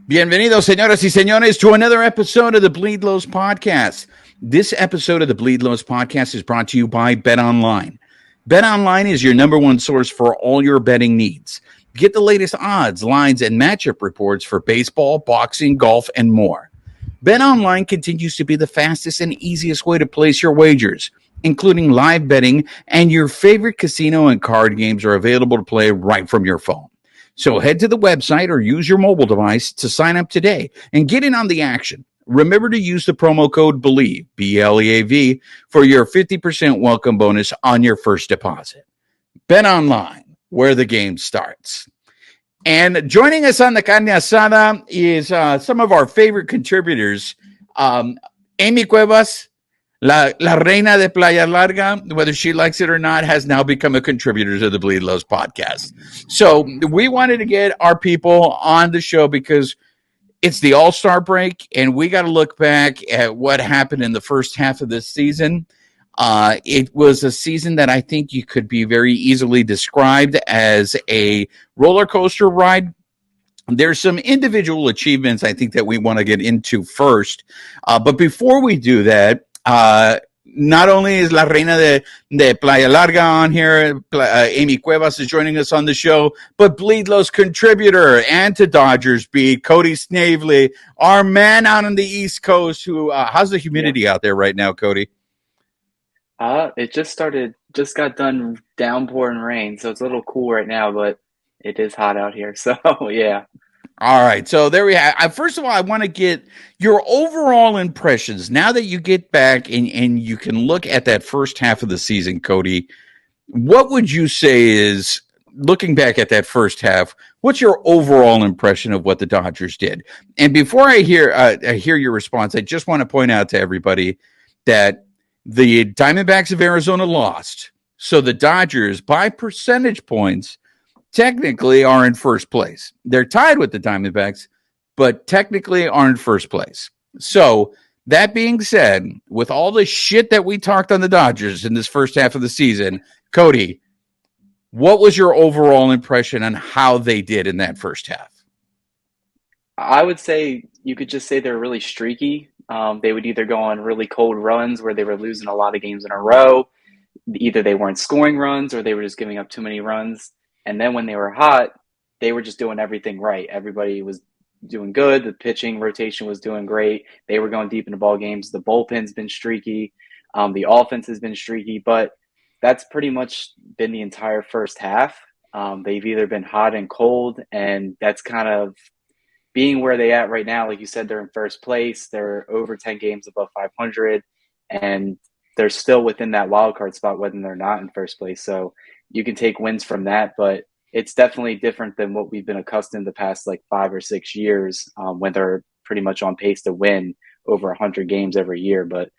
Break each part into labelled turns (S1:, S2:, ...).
S1: Bienvenidos, señoras y señores, to another episode of the Bleed Lows Podcast. This episode of the Bleed Lows Podcast is brought to you by BetOnline. BetOnline is your number one source for all your betting needs. Get the latest odds, lines, and matchup reports for baseball, boxing, golf, and more. BetOnline continues to be the fastest and easiest way to place your wagers, including live betting, and your favorite casino and card games are available to play right from your phone. So head to the website or use your mobile device to sign up today and get in on the action. Remember to use the promo code BELIEVE, B-L-E-A-V, for your 50% welcome bonus on your first deposit. Bet Online, where the game starts. And joining us on the Carne Asada is some of our favorite contributors. Amy Cuevas, La Reina de Playa Larga, whether she likes it or not, has now become a contributor to the Bleed Lows podcast. So we wanted to get our people on the show because it's the All-Star break, and we got to look back at what happened in the first half of this season. It was a season that I think you could be very easily described as a roller coaster ride. There's some individual achievements I think that we want to get into first. But before we do that, not only is La Reina de Playa Larga on here, Amy Cuevas is joining us on the show, but Bleed Lows contributor and to Dodgers beat, Cody Snavely, our man out on the East Coast, who, how's the humidity out there right now, Cody?
S2: It just got done downpouring rain, so it's a little cool right now, but it is hot out here, so yeah.
S1: All right, so there we have. First of all, I want to get your overall impressions now that you get back and you can look at that first half of the season, Cody. What would you say is, looking back at that first half, what's your overall impression of what the Dodgers did? And before I hear your response, I just want to point out to everybody that the Diamondbacks of Arizona lost, so the Dodgers, by percentage points, technically are in first place. They're tied with the Diamondbacks, but technically are in first place. So that being said, with all the shit that we talked on the Dodgers in this first half of the season, Cody, what was your overall impression on how they did in that first half?
S2: I would say you could just say they're really streaky. They would either go on really cold runs where they were losing a lot of games in a row. Either they weren't scoring runs or they were just giving up too many runs. And then when they were hot, they were just doing everything right. Everybody was doing good. The pitching rotation was doing great. They were going deep into ball games. The bullpen's been streaky. The offense has been streaky. But that's pretty much been the entire first half. They've either been hot and cold, and that's kind of being where they at right now. Like you said, they're in first place. They're over 10 games above 500, and they're still within that wild card spot when they're not in first place. So you can take wins from that, but it's definitely different than what we've been accustomed the past like 5 or 6 years, when they're pretty much on pace to win over 100 games every year. But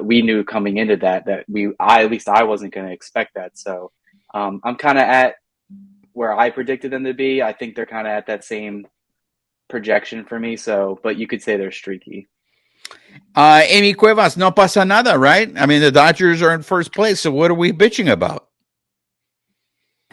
S2: we knew coming into that at least I wasn't going to expect that. So I'm kind of at where I predicted them to be. I think they're kind of at that same projection for me. So, but you could say they're streaky.
S1: Amy Cuevas, no pasa nada, right? I mean, the Dodgers are in first place, so what are we bitching about?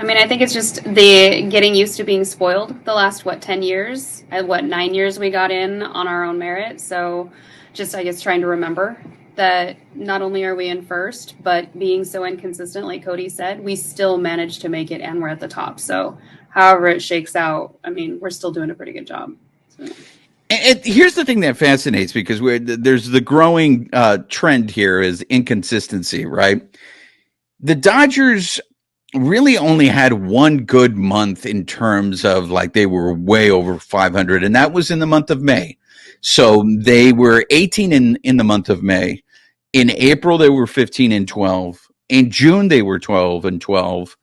S3: I mean, I think it's just the getting used to being spoiled the last, 10 years? 9 years we got in on our own merit. So just, I guess, trying to remember that not only are we in first, but being so inconsistent, like Cody said, we still managed to make it and we're at the top. So however it shakes out, I mean, we're still doing a pretty good job. So.
S1: And here's the thing that fascinates me, because there's the growing trend here is inconsistency, right? The Dodgers really only had one good month in terms of like they were way over 500, and that was in the month of May. So they were 18 in the month of May. In April, they were 15-12. In June, they were 12-12.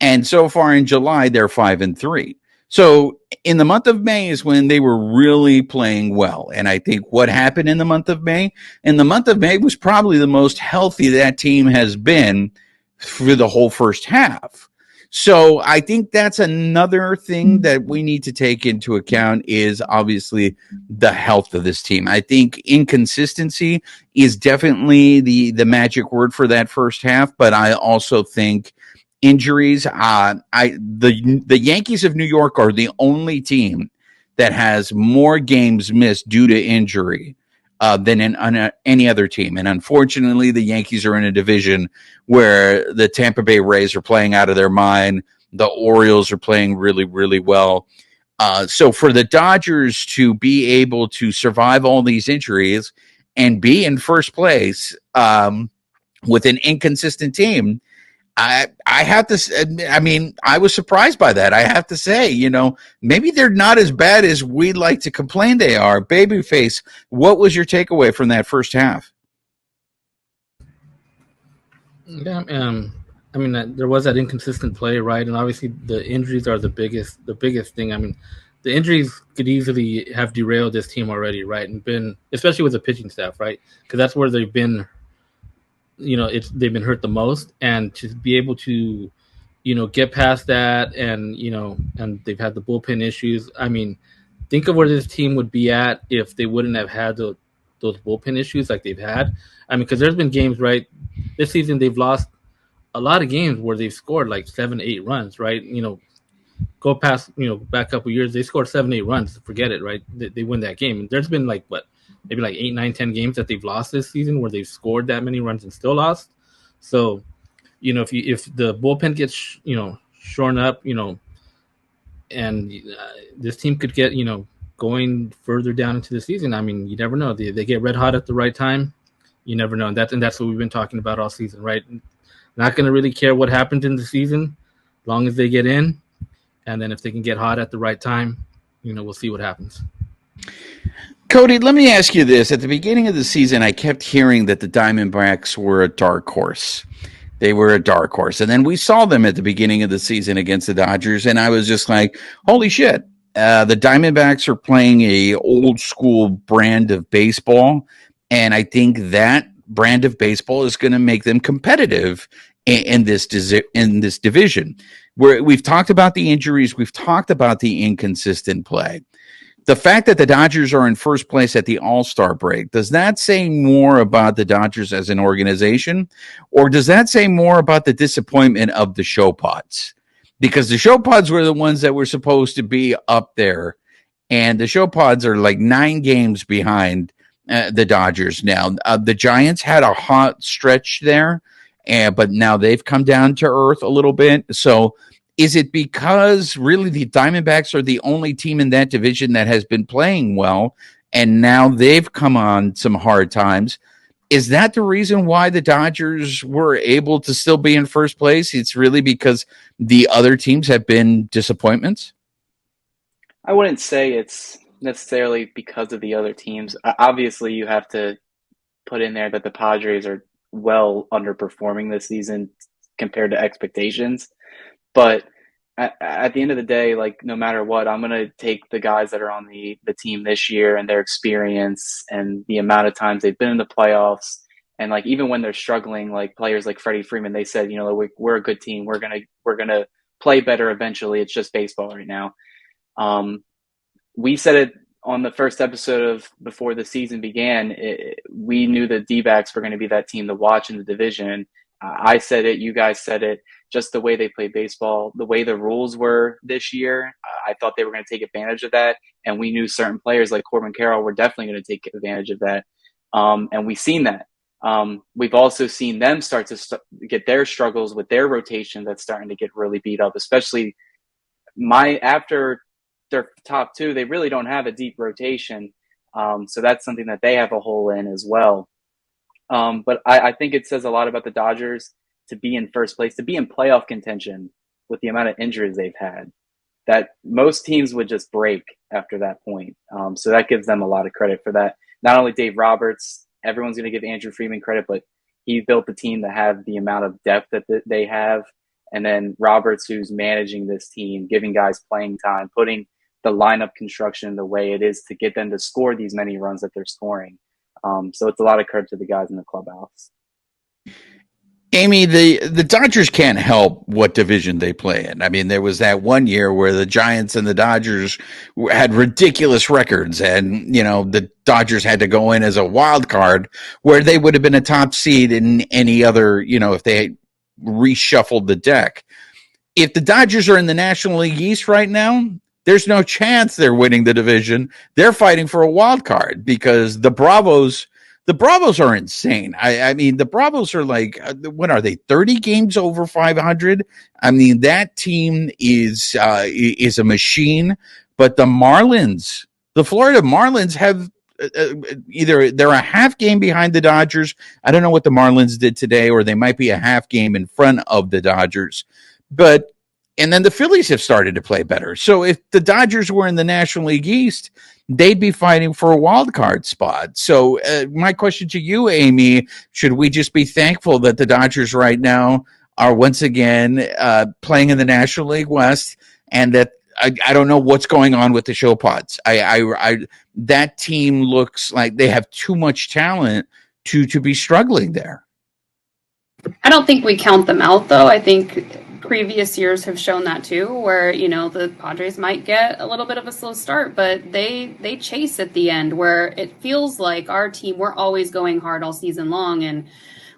S1: And so far in July, they're 5-3. So in the month of May is when they were really playing well. And I think what happened in the month of May, was probably the most healthy that team has been for the whole first half. So I think that's another thing that we need to take into account is obviously the health of this team. I think inconsistency is definitely the magic word for that first half, but I also think injuries. The Yankees of New York are the only team that has more games missed due to injury than any other team. And unfortunately, the Yankees are in a division where the Tampa Bay Rays are playing out of their mind. The Orioles are playing really, really well. So for the Dodgers to be able to survive all these injuries and be in first place with an inconsistent team, I have to. I mean, I was surprised by that. I have to say, maybe they're not as bad as we'd like to complain they are. Babyface, what was your takeaway from that first half?
S4: Yeah, I mean, there was that inconsistent play, right? And obviously, the injuries are the biggest thing. I mean, the injuries could easily have derailed this team already, right? And been, especially with the pitching staff, right? Because that's where they've been. They've been hurt the most, and to be able to, get past that, and and they've had the bullpen issues. I mean, think of where this team would be at if they wouldn't have had those bullpen issues like they've had. I mean, because there's been games, right, this season they've lost a lot of games where they've scored like 7-8 runs, right? Go past, back a couple years, they scored 7-8 runs. Forget it, right? They win that game. And there's been maybe like 8, 9, 10 games that they've lost this season where they've scored that many runs and still lost. So, if the bullpen gets, shorn up, and this team could get, going further down into the season. I mean, you never know. They get red hot at the right time. You never know. And that's what we've been talking about all season, right? Not going to really care what happens in the season as long as they get in. And then if they can get hot at the right time, we'll see what happens.
S1: Cody, let me ask you this. At the beginning of the season, I kept hearing that the Diamondbacks were a dark horse. They were a dark horse. And then we saw them at the beginning of the season against the Dodgers, and I was just like, holy shit. The Diamondbacks are playing a old school brand of baseball, and I think that brand of baseball is going to make them competitive in this division. We've talked about the injuries. We've talked about the inconsistent play. The fact that the Dodgers are in first place at the All-Star break, does that say more about the Dodgers as an organization, or does that say more about the disappointment of the show pods? Because the show pods were the ones that were supposed to be up there, and the show pods are like 9 games behind the Dodgers now. The Giants had a hot stretch there, but now they've come down to earth a little bit. So is it because really the Diamondbacks are the only team in that division that has been playing well, and now they've come on some hard times? Is that the reason why the Dodgers were able to still be in first place? It's really because the other teams have been disappointments?
S2: I wouldn't say it's necessarily because of the other teams. Obviously, you have to put in there that the Padres are well underperforming this season compared to expectations. But at the end of the day, like, no matter what, I'm going to take the guys that are on the team this year and their experience and the amount of times they've been in the playoffs. And like, even when they're struggling, like players like Freddie Freeman, they said, we're a good team. We're going to play better eventually. It's just baseball right now. We said it on the first episode of before the season began. We knew the D-backs were going to be that team to watch in the division. I said it, you guys said it, just the way they play baseball, the way the rules were this year. I thought they were going to take advantage of that. And we knew certain players like Corbin Carroll were definitely going to take advantage of that. And we've seen that. We've also seen them start to get their struggles with their rotation that's starting to get really beat up, especially after their top 2, they really don't have a deep rotation. So that's something that they have a hole in as well. But I think it says a lot about the Dodgers to be in first place, to be in playoff contention with the amount of injuries they've had, that most teams would just break after that point. So that gives them a lot of credit for that. Not only Dave Roberts, everyone's going to give Andrew Friedman credit, but he built the team to have the amount of depth that they have. And then Roberts, who's managing this team, giving guys playing time, putting the lineup construction the way it is to get them to score these many runs that they're scoring. So it's a lot of credit to the guys in the clubhouse.
S1: Amy, the Dodgers can't help what division they play in. I mean, there was that one year where the Giants and the Dodgers had ridiculous records, and the Dodgers had to go in as a wild card where they would have been a top seed in any other, if they had reshuffled the deck. If the Dodgers are in the National League East right now, there's no chance they're winning the division. They're fighting for a wild card because the Bravos are insane. I mean, the Bravos are like, what are they? 30 games over 500. I mean, that team is a machine. But the Florida Marlins have either they're a half game behind the Dodgers. I don't know what the Marlins did today, or they might be a half game in front of the Dodgers. And then the Phillies have started to play better. So if the Dodgers were in the National League East, they'd be fighting for a wild card spot. So my question to you, Amy, should we just be thankful that the Dodgers right now are once again playing in the National League West, and that I don't know what's going on with the show pods. That team looks like they have too much talent to be struggling there.
S3: I don't think we count them out, though. I think previous years have shown that too, where, you know, the Padres might get a little bit of a slow start, but they chase at the end, where it feels like our team, we're always going hard all season long, and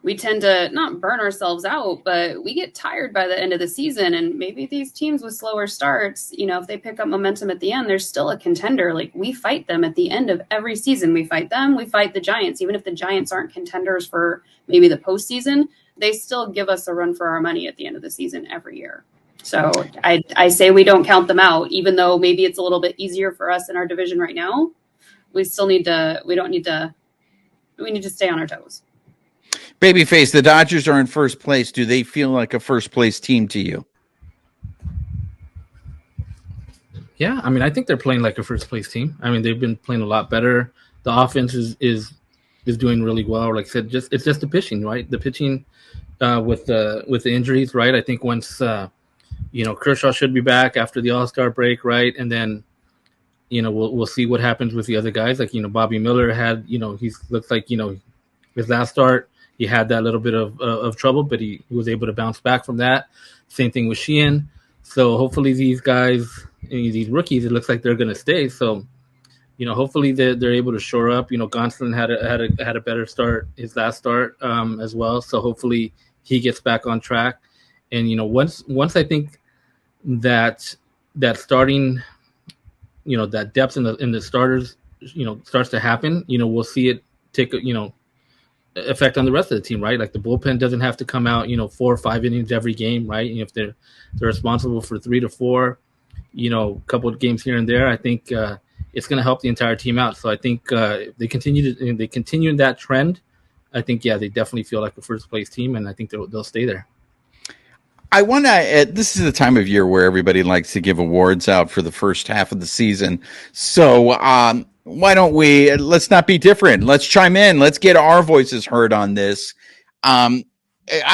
S3: we tend to not burn ourselves out, but we get tired by the end of the season. And maybe these teams with slower starts, you know, if they pick up momentum at the end, they're still a contender. Like, we fight them at the end of every season. We fight them, we fight the Giants. Even if the Giants aren't contenders for maybe the postseason, they still give us a run for our money at the end of the season every year. So I say we don't count them out, even though maybe it's a little bit easier for us in our division right now. We still need to stay on our toes.
S1: Babyface, the Dodgers are in first place. Do they feel like a first place team to you?
S4: Yeah, I mean, I think they're playing like a first place team. I mean, they've been playing a lot better. The offense is doing really well. Like I said, it's just the pitching, right? The pitching with the injuries, right? I think once Kershaw should be back after the All-Star break, right? And then we'll see what happens with the other guys. Like, Bobby Miller had, he looks like, his last start, he had that little bit of trouble, but he was able to bounce back from that. Same thing with Sheehan. So hopefully these guys, these rookies, it looks like they're going to stay. So, hopefully they're able to shore up. Gonsolin had a better start, his last start as well. So hopefully he gets back on track. And, once I think that starting, that depth in the starters, starts to happen, we'll see it take, effect on the rest of the team, right? Like, the bullpen doesn't have to come out, 4 or 5 innings every game, right? And if they're responsible for 3 to 4, a couple of games here and there, I think it's going to help the entire team out. So I think they continue in that trend. I think, they definitely feel like a first place team, and I think they'll stay there.
S1: I want to. This is the time of year where everybody likes to give awards out for the first half of the season. So why don't we? Let's not be different. Let's chime in. Let's get our voices heard on this. I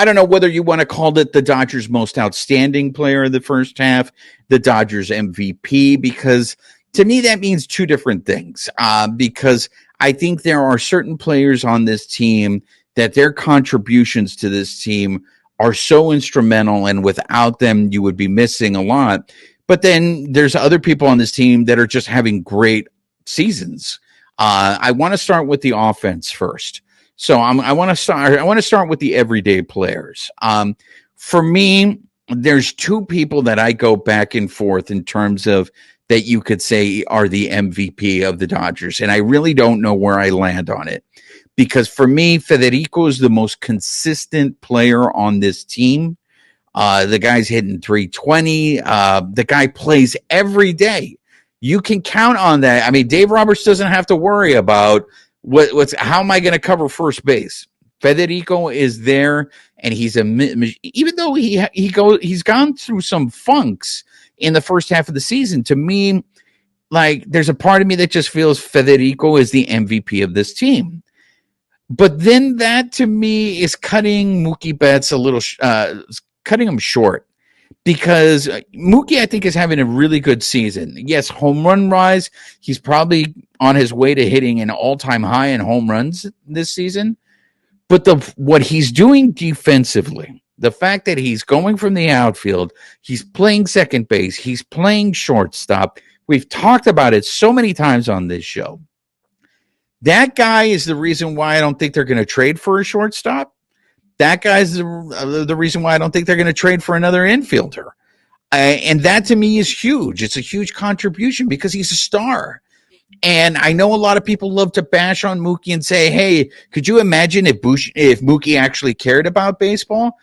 S1: don't know whether you want to call it the Dodgers' most outstanding player of the first half, the Dodgers MVP, because to me that means two different things. Because I think there are certain players on this team that their contributions to this team are so instrumental, and without them, you would be missing a lot. But then there's other people on this team that are just having great seasons. I want to start with the offense first. So I want to start with the everyday players. For me, there's two people that I go back and forth in terms of that you could say are the MVP of the Dodgers, and I really don't know where I land on it. Because for me, Federico is the most consistent player on this team. The guy's hitting 320. The guy plays every day. You can count on that. I mean, Dave Roberts doesn't have to worry about how am I going to cover first base. Federico is there, and even though he's gone through some funks in the first half of the season. To me, like, there's a part of me that just feels Federico is the MVP of this team. But then that, to me, is cutting Mookie Betts a little, cutting him short, because Mookie, I think, is having a really good season. Yes, home run rise, he's probably on his way to hitting an all-time high in home runs this season. But what he's doing defensively, the fact that he's going from the outfield, he's playing second base, he's playing shortstop. We've talked about it so many times on this show. That guy is the reason why I don't think they're going to trade for a shortstop. That guy's the reason why I don't think they're going to trade for another infielder. And that to me is huge. It's a huge contribution because he's a star. And I know a lot of people love to bash on Mookie and say, hey, could you imagine if Mookie actually cared about baseball?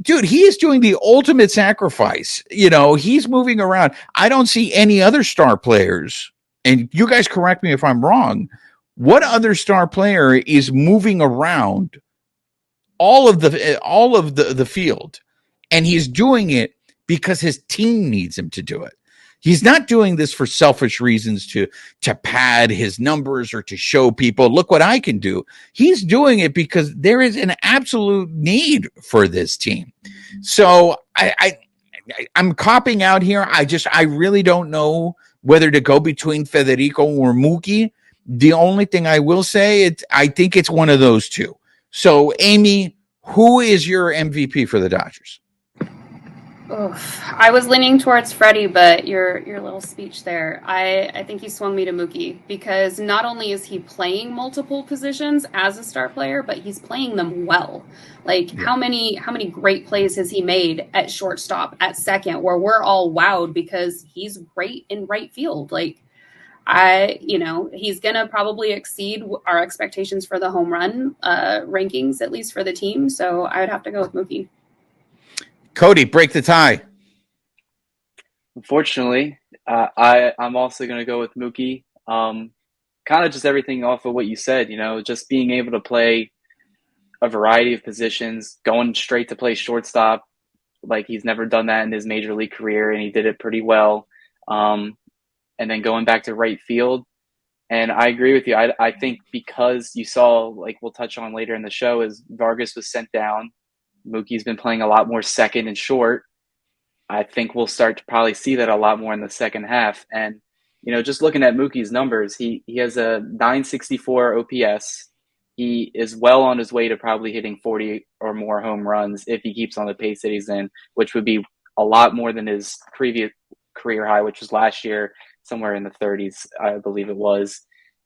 S1: Dude, he is doing the ultimate sacrifice. He's moving around. I don't see any other star players, and you guys correct me if I'm wrong. What other star player is moving around all of the field, and he's doing it because his team needs him to do it? He's not doing this for selfish reasons to pad his numbers or to show people, look what I can do. He's doing it because there is an absolute need for this team. So I'm copping out here. I really don't know whether to go between Federico or Mookie. The only thing I will say, I think it's one of those two. So, Amy, who is your MVP for the Dodgers?
S3: Oof. I was leaning towards Freddie, but your little speech there, I think he swung me to Mookie, because not only is he playing multiple positions as a star player, but he's playing them well. Like, yeah. How many great plays has he made at shortstop, at second, where we're all wowed because he's great in right field. Like, he's going to probably exceed our expectations for the home run rankings, at least for the team. So I would have to go with Mookie.
S1: Cody, break the tie.
S2: Unfortunately, I'm also going to go with Mookie. Kind of just everything off of what you said, just being able to play a variety of positions, going straight to play shortstop. Like, he's never done that in his major league career, and he did it pretty well. And then going back to right field. And I agree with you. I think because you saw, like we'll touch on later in the show, is Vargas was sent down. Mookie's been playing a lot more second and short. I think we'll start to probably see that a lot more in the second half. And, just looking at Mookie's numbers, he has a 964 OPS. He is well on his way to probably hitting 40 or more home runs if he keeps on the pace that he's in, which would be a lot more than his previous career high, which was last year, somewhere in the 30s, I believe it was.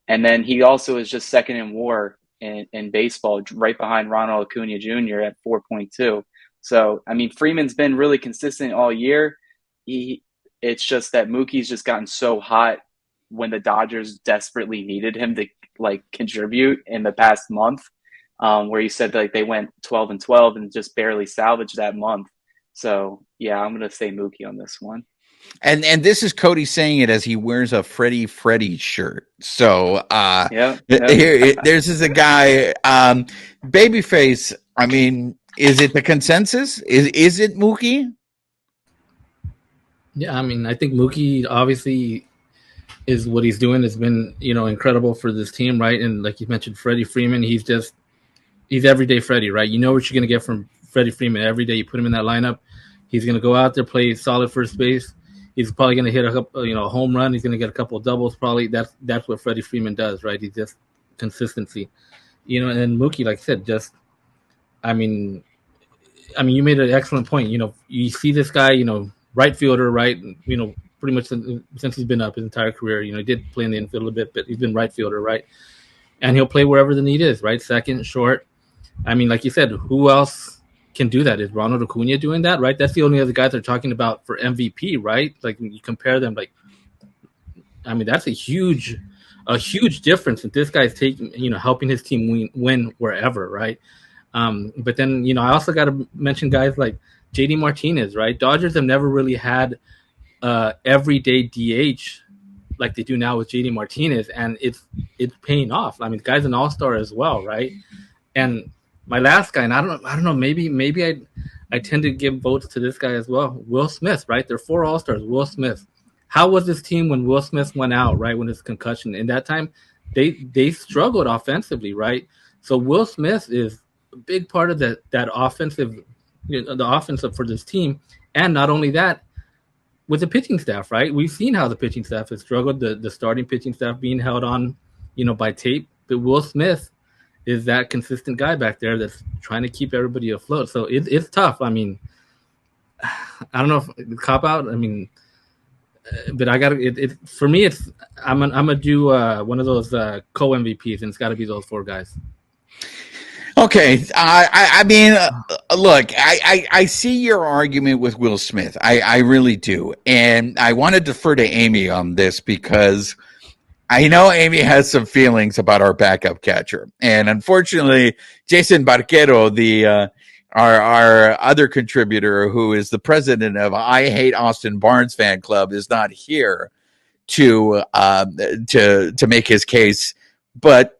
S2: And then he also is just second in WAR in baseball, right behind Ronald Acuna Jr. at 4.2. So, Freeman's been really consistent all year. It's just that Mookie's just gotten so hot when the Dodgers desperately needed him to contribute in the past month, where you said they went 12-12 and just barely salvaged that month. So, yeah, I'm going to say Mookie on this one.
S1: And this is Cody saying it as he wears a Freddie shirt. So
S2: Here,
S1: there's a guy, babyface. Is it the consensus? Is it Mookie?
S4: Yeah, I think Mookie obviously is what he's doing has been, incredible for this team, right? And like you mentioned, Freddie Freeman, he's everyday Freddie, right? You know what you're gonna get from Freddie Freeman every day. You put him in that lineup, he's gonna go out there, play solid first base. He's probably going to hit a home run. He's going to get a couple of doubles. Probably that's what Freddie Freeman does, right? He's just consistency, And then Mookie, like I said, you made an excellent point. You see this guy, right fielder, right? Pretty much since he's been up his entire career. He did play in the infield a bit, but he's been right fielder, right? And he'll play wherever the need is, right? Second, short. Like you said, who else can do that? Is Ronald Acuna doing that, right? That's the only other guy they're talking about for MVP, right? Like, when you compare them, that's a huge difference that this guy's taking, helping his team win wherever, right? But then, I also got to mention guys like JD Martinez, right? Dodgers have never really had everyday DH like they do now with JD Martinez, and it's paying off. The guy's an all-star as well, right? And my last guy, and I don't know, maybe I tend to give votes to this guy as well. Will Smith, right? They're 4 All-Stars. Will Smith. How was this team when Will Smith went out, right? When his concussion. In that time, they struggled offensively, right? So Will Smith is a big part of that offensive, the offensive for this team. And not only that, with the pitching staff, right? We've seen how the pitching staff has struggled, the starting pitching staff being held on, by tape. But Will Smith is that consistent guy back there that's trying to keep everybody afloat. So it's tough. I don't know if cop out. But I got to. For me, it's I'm gonna do one of those co MVPs, and it's got to be those 4 guys.
S1: Okay, I mean, look, I see your argument with Will Smith. I really do, and I want to defer to Amy on this because I know Amy has some feelings about our backup catcher, and unfortunately, Jason Barquero, the our other contributor, who is the president of I Hate Austin Barnes fan club, is not here to to make his case. But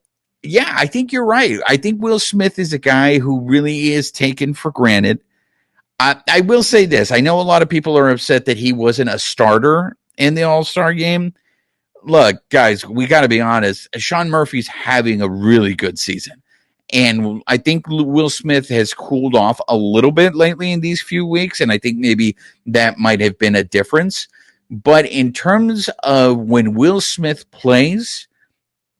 S1: yeah, I think you're right. I think Will Smith is a guy who really is taken for granted. I will say this: I know a lot of people are upset that he wasn't a starter in the All Star game. Look, guys, we got to be honest. Sean Murphy's having a really good season. And I think Will Smith has cooled off a little bit lately in these few weeks. And I think maybe that might have been a difference. But in terms of when Will Smith plays,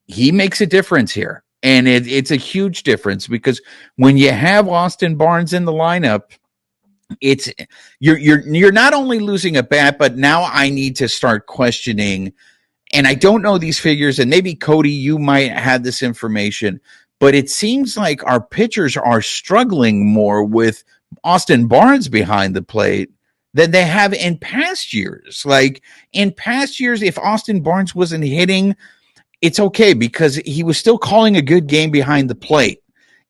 S1: he makes a difference here. And it's a huge difference because when you have Austin Barnes in the lineup, it's you're not only losing a bat, but now I need to start questioning, and I don't know these figures, and maybe Cody, you might have this information, but it seems like our pitchers are struggling more with Austin Barnes behind the plate than they have in past years. Like in past years, if Austin Barnes wasn't hitting, it's okay because he was still calling a good game behind the plate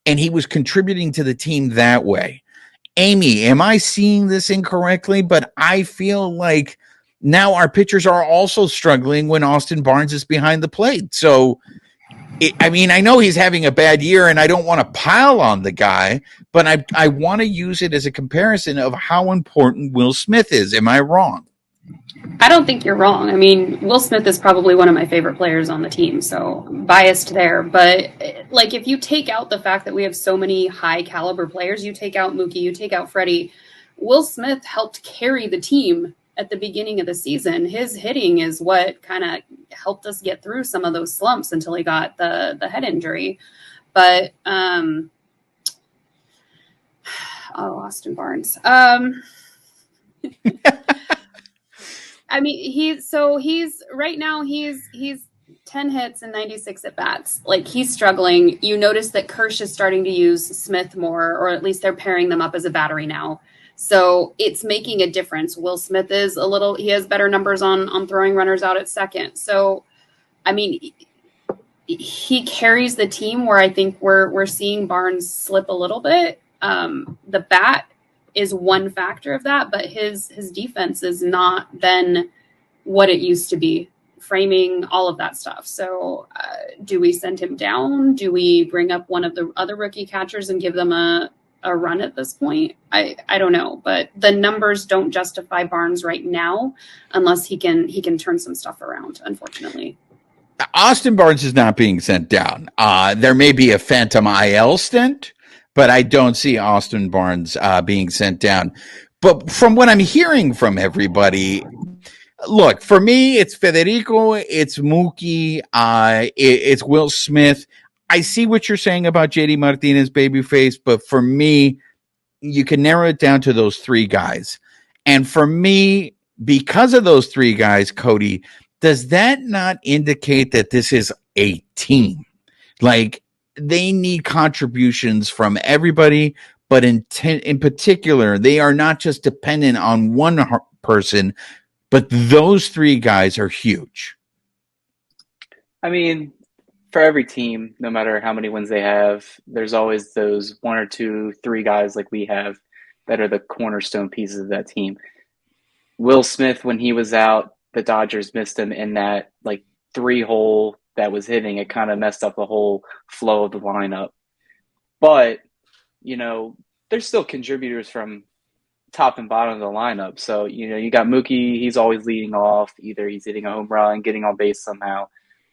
S1: and he was contributing to the team that way. Amy, am I seeing this incorrectly? But I feel like now our pitchers are also struggling when Austin Barnes is behind the plate. So, I mean, I know he's having a bad year and I don't want to pile on the guy, but I want to use it as a comparison of how important Will Smith is. Am I wrong?
S3: I don't think you're wrong. I mean, Will Smith is probably one of my favorite players on the team, so biased there. But like, if you take out the fact that we have so many high caliber players, you take out Mookie, you take out Freddie, Will Smith helped carry the team at the beginning of the season. His hitting is what kind of helped us get through some of those slumps until he got the head injury. But Austin Barnes. I mean, he's right now he's 10 hits and 96 at bats. Like, he's struggling. You notice that Kersh is starting to use Smith more, or at least they're pairing them up as a battery now. So it's making a difference. Will Smith is he has better numbers on throwing runners out at second. So, I mean, he carries the team where I think we're seeing Barnes slip a little bit. The bat is one factor of that, but his defense is not then what it used to be, framing, all of that stuff. So do we send him down? Do we bring up one of the other rookie catchers and give them a run at this point? I don't know, but the numbers don't justify Barnes right now unless he can turn some stuff around, unfortunately.
S1: Austin Barnes is not being sent down. There may be a phantom IL stint, but I don't see Austin Barnes being sent down. But from what I'm hearing from everybody, look, for me, it's Federico, it's Mookie, it's Will Smith. I see what you're saying about JD Martinez, babyface, but for me, you can narrow it down to those three guys. And for me, because of those three guys, Cody, does that not indicate that this is a team? Like, they need contributions from everybody, but in particular, they are not just dependent on one person, but those three guys are huge.
S2: I mean, for every team, no matter how many wins they have, there's always those one or two, three guys like we have that are the cornerstone pieces of that team. Will Smith, when he was out, the Dodgers missed him in that like 3-hole that was hitting. It kind of messed up the whole flow of the lineup. But, there's still contributors from top and bottom of the lineup. So, you got Mookie, he's always leading off. Either he's hitting a home run, getting on base somehow.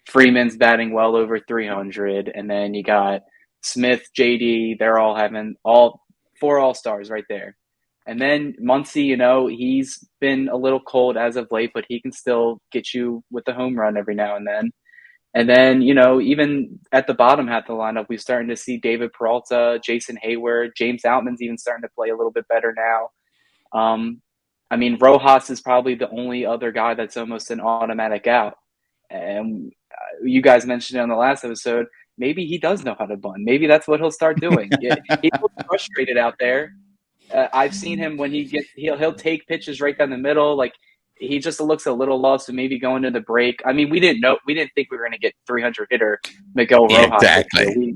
S2: Freeman's batting well over 300. And then you got Smith, JD, they're all having all 4 all-stars right there. And then Muncy, he's been a little cold as of late, but he can still get you with the home run every now and then. And then, even at the bottom half of the lineup, we're starting to see David Peralta, Jason Hayward, James Outman's even starting to play a little bit better now. I mean, Rojas is probably the only other guy that's almost an automatic out. And you guys mentioned it on the last episode, maybe he does know how to bunt. Maybe that's what he'll start doing. He looks frustrated out there. I've seen him when he'll take pitches right down the middle. Like, he just looks a little lost, and maybe going to the break. I mean, we didn't think we were going to get 300 hitter Miguel Rojas.
S1: Exactly.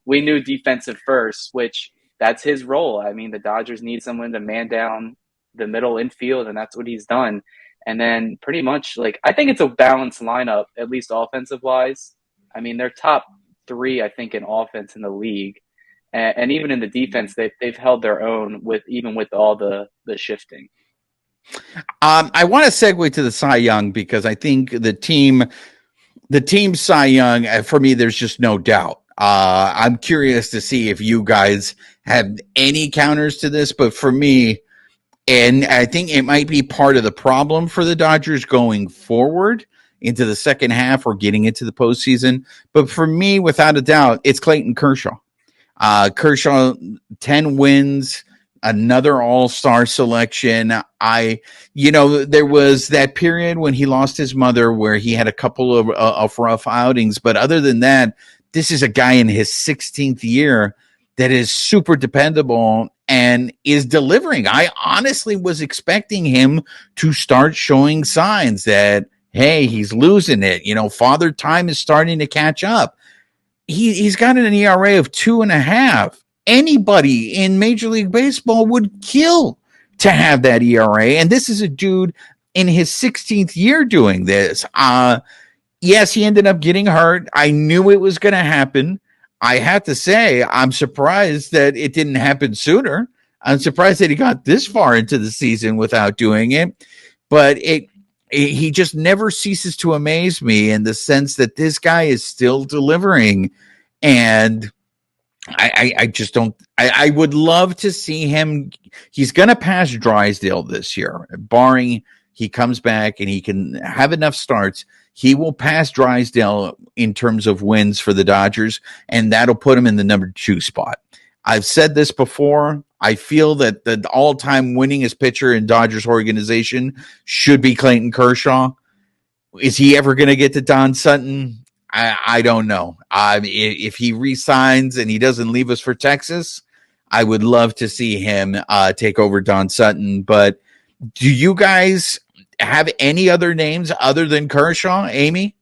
S2: We knew defensive first, which that's his role. I mean, the Dodgers need someone to man down the middle infield, and that's what he's done. And then pretty much, like, I think it's a balanced lineup, at least offensive wise. I mean, they're top 3, I think, in offense in the league. And even in the defense, they've held their own with all the shifting.
S1: I want to segue to the Cy Young because I think the team Cy Young, for me, there's just no doubt. I'm curious to see if you guys have any counters to this, but for me, and I think it might be part of the problem for the Dodgers going forward into the second half or getting into the postseason. But for me, without a doubt, it's Clayton Kershaw. Kershaw, 10 wins, another all-star selection. There was that period when he lost his mother where he had a couple of rough outings. But other than that, this is a guy in his 16th year that is super dependable and is delivering. I honestly was expecting him to start showing signs that, hey, he's losing it. Father Time is starting to catch up. He's got an ERA of 2.5. Anybody in Major League Baseball would kill to have that ERA. And this is a dude in his 16th year doing this. Yes, he ended up getting hurt. I knew it was going to happen. I have to say, I'm surprised that it didn't happen sooner. I'm surprised that he got this far into the season without doing it. But he just never ceases to amaze me in the sense that this guy is still delivering. And I just don't. I would love to see him. He's going to pass Drysdale this year, barring he comes back and he can have enough starts. He will pass Drysdale in terms of wins for the Dodgers, and that'll put him in the number 2 spot. I've said this before. I feel that the all-time winningest pitcher in Dodgers organization should be Clayton Kershaw. Is he ever going to get to Don Sutton? I don't know. If he resigns and he doesn't leave us for Texas, I would love to see him take over Don Sutton. But do you guys have any other names other than Kershaw, Amy?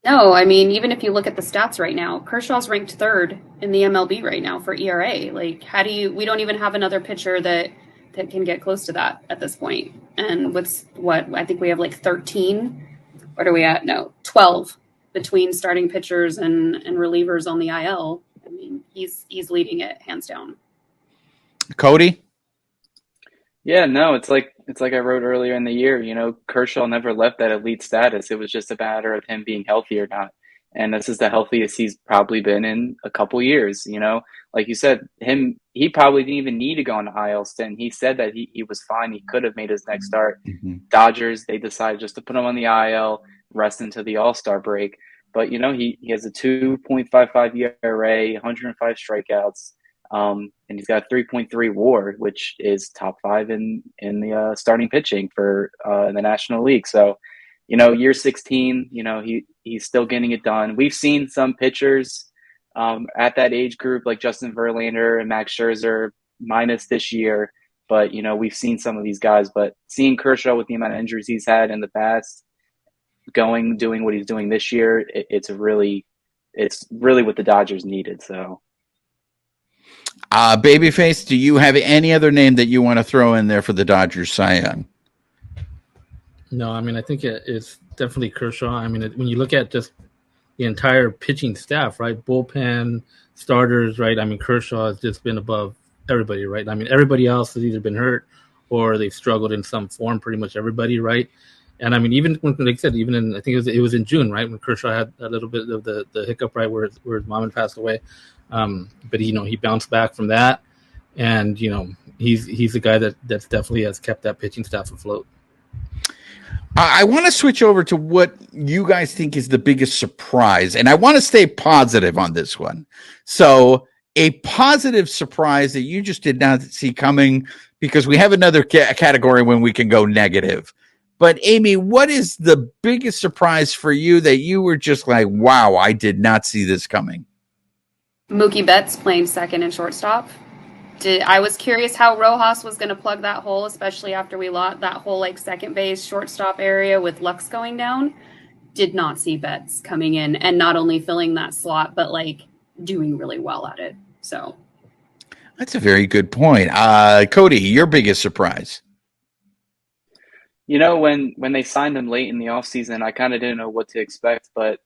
S3: No, I mean, even if you look at the stats right now, Kershaw's ranked 3rd in the MLB right now for ERA. Like, we don't even have another pitcher that can get close to that at this point. And I think we have like 13. What are we at? No, 12 between starting pitchers and relievers on the IL. I mean, he's leading it hands down.
S1: Cody?
S2: Yeah, no, it's like I wrote earlier in the year, Kershaw never left that elite status. It was just a matter of him being healthy or not. And this is the healthiest he's probably been in a couple years, Like you said, he probably didn't even need to go on the IL stint. He said that he was fine. He could have made his next start.
S1: Mm-hmm.
S2: Dodgers, they decided just to put him on the IL, rest into the All-Star break. But, he has a 2.55 ERA, 105 strikeouts. And he's got a 3.3 WAR, which is top 5 in the starting pitching for in the National League. So, year 16, he's still getting it done. We've seen some pitchers at that age group like Justin Verlander and Max Scherzer minus this year, but we've seen some of these guys. But seeing Kershaw with the amount of injuries he's had in the past, doing what he's doing this year, it's really what the Dodgers needed. So.
S1: Babyface, do you have any other name that you want to throw in there for the Dodgers Cy Young?
S4: No, I mean, I think it's definitely Kershaw. I mean, when you look at just the entire pitching staff, right, bullpen, starters, right, I mean, Kershaw has just been above everybody, right? I mean, everybody else has either been hurt or they've struggled in some form, pretty much everybody, right? And I mean, even when, like I said, even in, I think it was in June, right, when Kershaw had a little bit of the hiccup, right, where his mom had passed away. But he bounced back from that, and he's a guy that's definitely has kept that pitching staff afloat.
S1: I want to switch over to what you guys think is the biggest surprise, and I want to stay positive on this one. So, a positive surprise that you just did not see coming, because we have another category when we can go negative. But Amy, what is the biggest surprise for you that you were just like, wow, I did not see this coming?
S3: Mookie Betts playing second and shortstop. I was curious how Rojas was going to plug that hole, especially after we lost that whole like second base shortstop area with Lux going down. Did not see Betts coming in and not only filling that slot, but like doing really well at it. So
S1: that's a very good point. Cody, your biggest surprise?
S2: You know, when they signed him late in the offseason, I kind of didn't know what to expect, but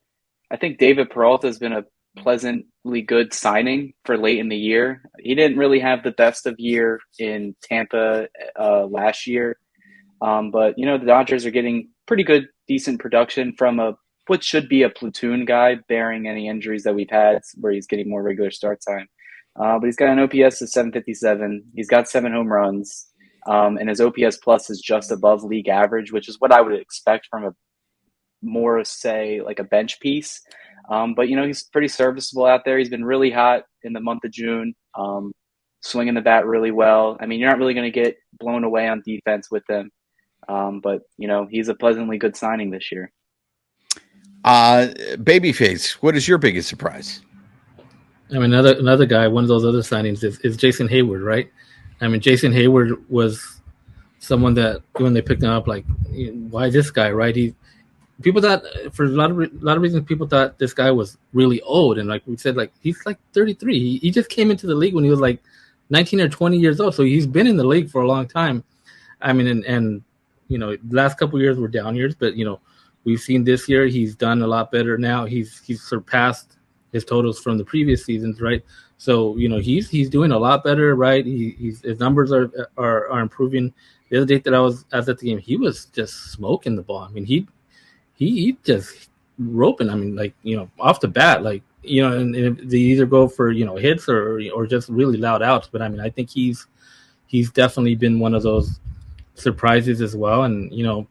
S2: I think David Peralta has been a pleasantly good signing for late in the year. He didn't really have the best of year in Tampa last year, but you know the Dodgers are getting pretty good, decent production from what should be a platoon guy, bearing any injuries that we've had, where he's getting more regular start time. But he's got an OPS of 757. He's got 7 home runs. And his OPS plus is just above league average, which is what I would expect from a more, say, like a bench piece. But, you know, he's pretty serviceable out there. He's been really hot in the month of June, swinging the bat really well. I mean, you're not really going to get blown away on defense with him. But, you know, he's a pleasantly good signing this year.
S1: Babyface, what is your biggest surprise?
S4: I mean, another guy, one of those other signings is Jason Hayward, right? I mean, Jason Hayward was someone that when they picked him up, like, why this guy, right? People thought for a lot of reasons, people thought this guy was really old, and like we said, like he's like 33. He just came into the league when he was like 19 or 20 years old, so he's been in the league for a long time. I mean, and you know, the last couple of years were down years, but you know, we've seen this year he's done a lot better now. He's surpassed his totals from the previous seasons, right? So, you know, he's doing a lot better, right? His numbers are improving. The other day that I was at the game, he was just smoking the ball. I mean, he just roping. I mean, like, you know, off the bat, like, you know, and they either go for, you know, hits or just really loud outs. But I mean, I think he's definitely been one of those surprises as well. And, you know,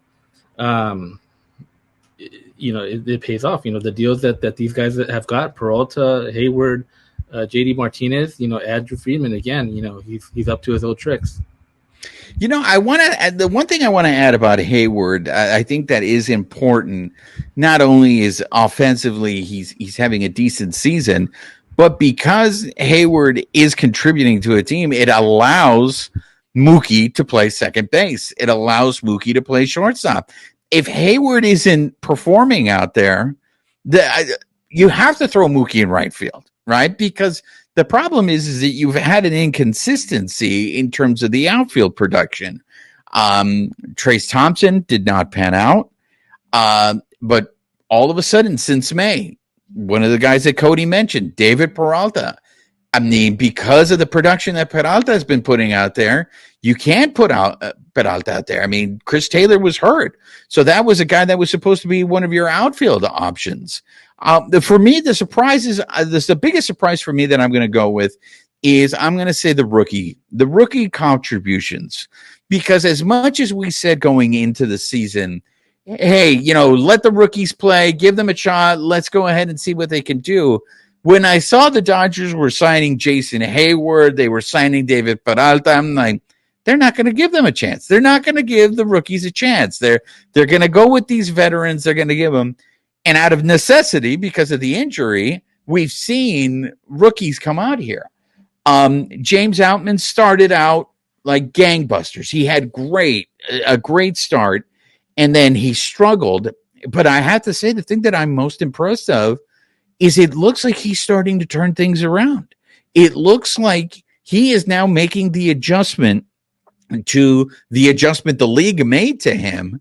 S4: it pays off. You know, the deals that these guys have got, Peralta, Hayward, JD Martinez, you know, Andrew Friedman, again, you know, he's up to his old tricks.
S1: You know, I want to add the one thing I want to add about Hayward. I think that is important. Not only is offensively he's having a decent season, but because Hayward is contributing to a team, it allows Mookie to play second base. It allows Mookie to play shortstop. If Hayward isn't performing out there, you have to throw Mookie in right field, right? Because the problem is that you've had an inconsistency in terms of the outfield production. Trace Thompson did not pan out, but all of a sudden, since May, one of the guys that Cody mentioned, David Peralta. I mean, because of the production that Peralta has been putting out there, you can't put out Peralta out there. I mean, Chris Taylor was hurt, so that was a guy that was supposed to be one of your outfield options. For me, the surprise is the biggest surprise for me that I'm going to go with is I'm going to say the rookie contributions, because as much as we said going into the season, hey, you know, let the rookies play, give them a shot, let's go ahead and see what they can do. When I saw the Dodgers were signing Jason Hayward, they were signing David Peralta, I'm like, they're not going to give them a chance. They're not going to give the rookies a chance. They're going to go with these veterans. They're going to give them. And out of necessity, because of the injury, we've seen rookies come out here. James Outman started out like gangbusters. He had a great start, and then he struggled. But I have to say, the thing that I'm most impressed of is it looks like he's starting to turn things around. It looks like he is now making the adjustment to the adjustment the league made to him.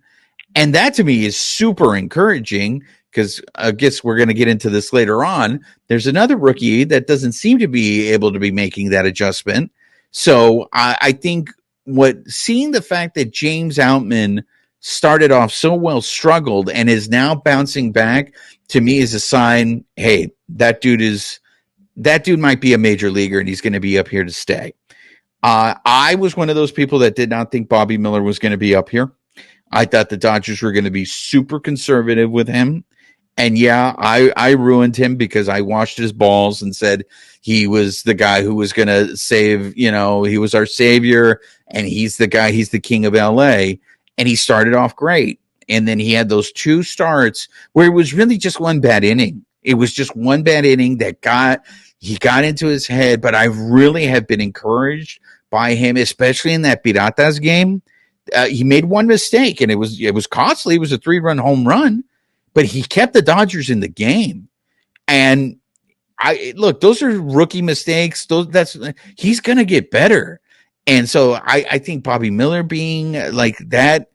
S1: And that to me is super encouraging, because I guess we're going to get into this later on. There's another rookie that doesn't seem to be able to be making that adjustment. So I think seeing the fact that James Outman started off so well, struggled, and is now bouncing back, to me is a sign, hey, that dude might be a major leaguer and he's going to be up here to stay. I was one of those people that did not think Bobby Miller was going to be up here. I thought the Dodgers were going to be super conservative with him. And yeah, I ruined him because I washed his balls and said he was the guy who was going to save, you know, he was our savior and he's the guy, he's the king of LA. and he started off great. And then he had those 2 starts where it was really just one bad inning. It was just one bad inning that he got into his head. But I really have been encouraged by him, especially in that Piratas game. He made one mistake, and it was costly. It was a 3-run home run, but he kept the Dodgers in the game. And look, those are rookie mistakes. He's going to get better. And so I think Bobby Miller being like that,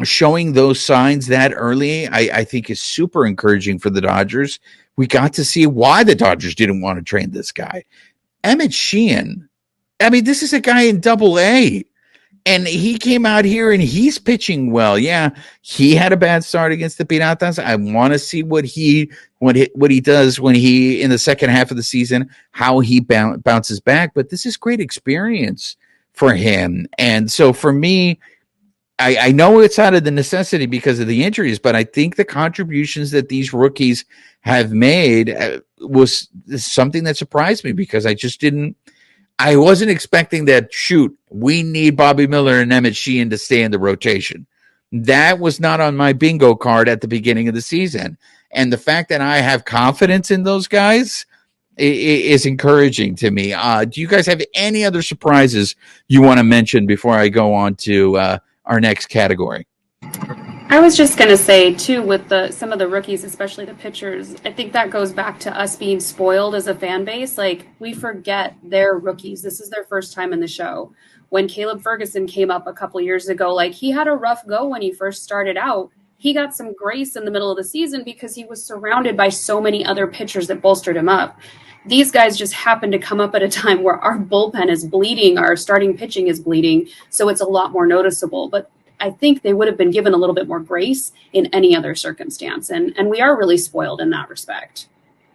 S1: showing those signs that early, I think is super encouraging for the Dodgers. We got to see why the Dodgers didn't want to trade this guy. Emmett Sheehan, I mean, this is a guy in Double-A, and he came out here and he's pitching well. Yeah, he had a bad start against the Piratas. I want to see what he does when he, in the second half of the season, how he bounces back. But this is great experience for him. And so for me, I know it's out of the necessity because of the injuries, but I think the contributions that these rookies have made was something that surprised me, because I wasn't expecting that, shoot, we need Bobby Miller and Emmett Sheehan to stay in the rotation. That was not on my bingo card at the beginning of the season. And the fact that I have confidence in those guys is encouraging to me. Do you guys have any other surprises you want to mention before I go on to our next category?
S3: I was just going to say, too, with some of the rookies, especially the pitchers, I think that goes back to us being spoiled as a fan base. Like, we forget they're rookies. This is their first time in the show. When Caleb Ferguson came up a couple years ago, like, he had a rough go when he first started out. He got some grace in the middle of the season because he was surrounded by so many other pitchers that bolstered him up. These guys just happened to come up at a time where our bullpen is bleeding, our starting pitching is bleeding, so it's a lot more noticeable. But I think they would have been given a little bit more grace in any other circumstance. And we are really spoiled in that respect.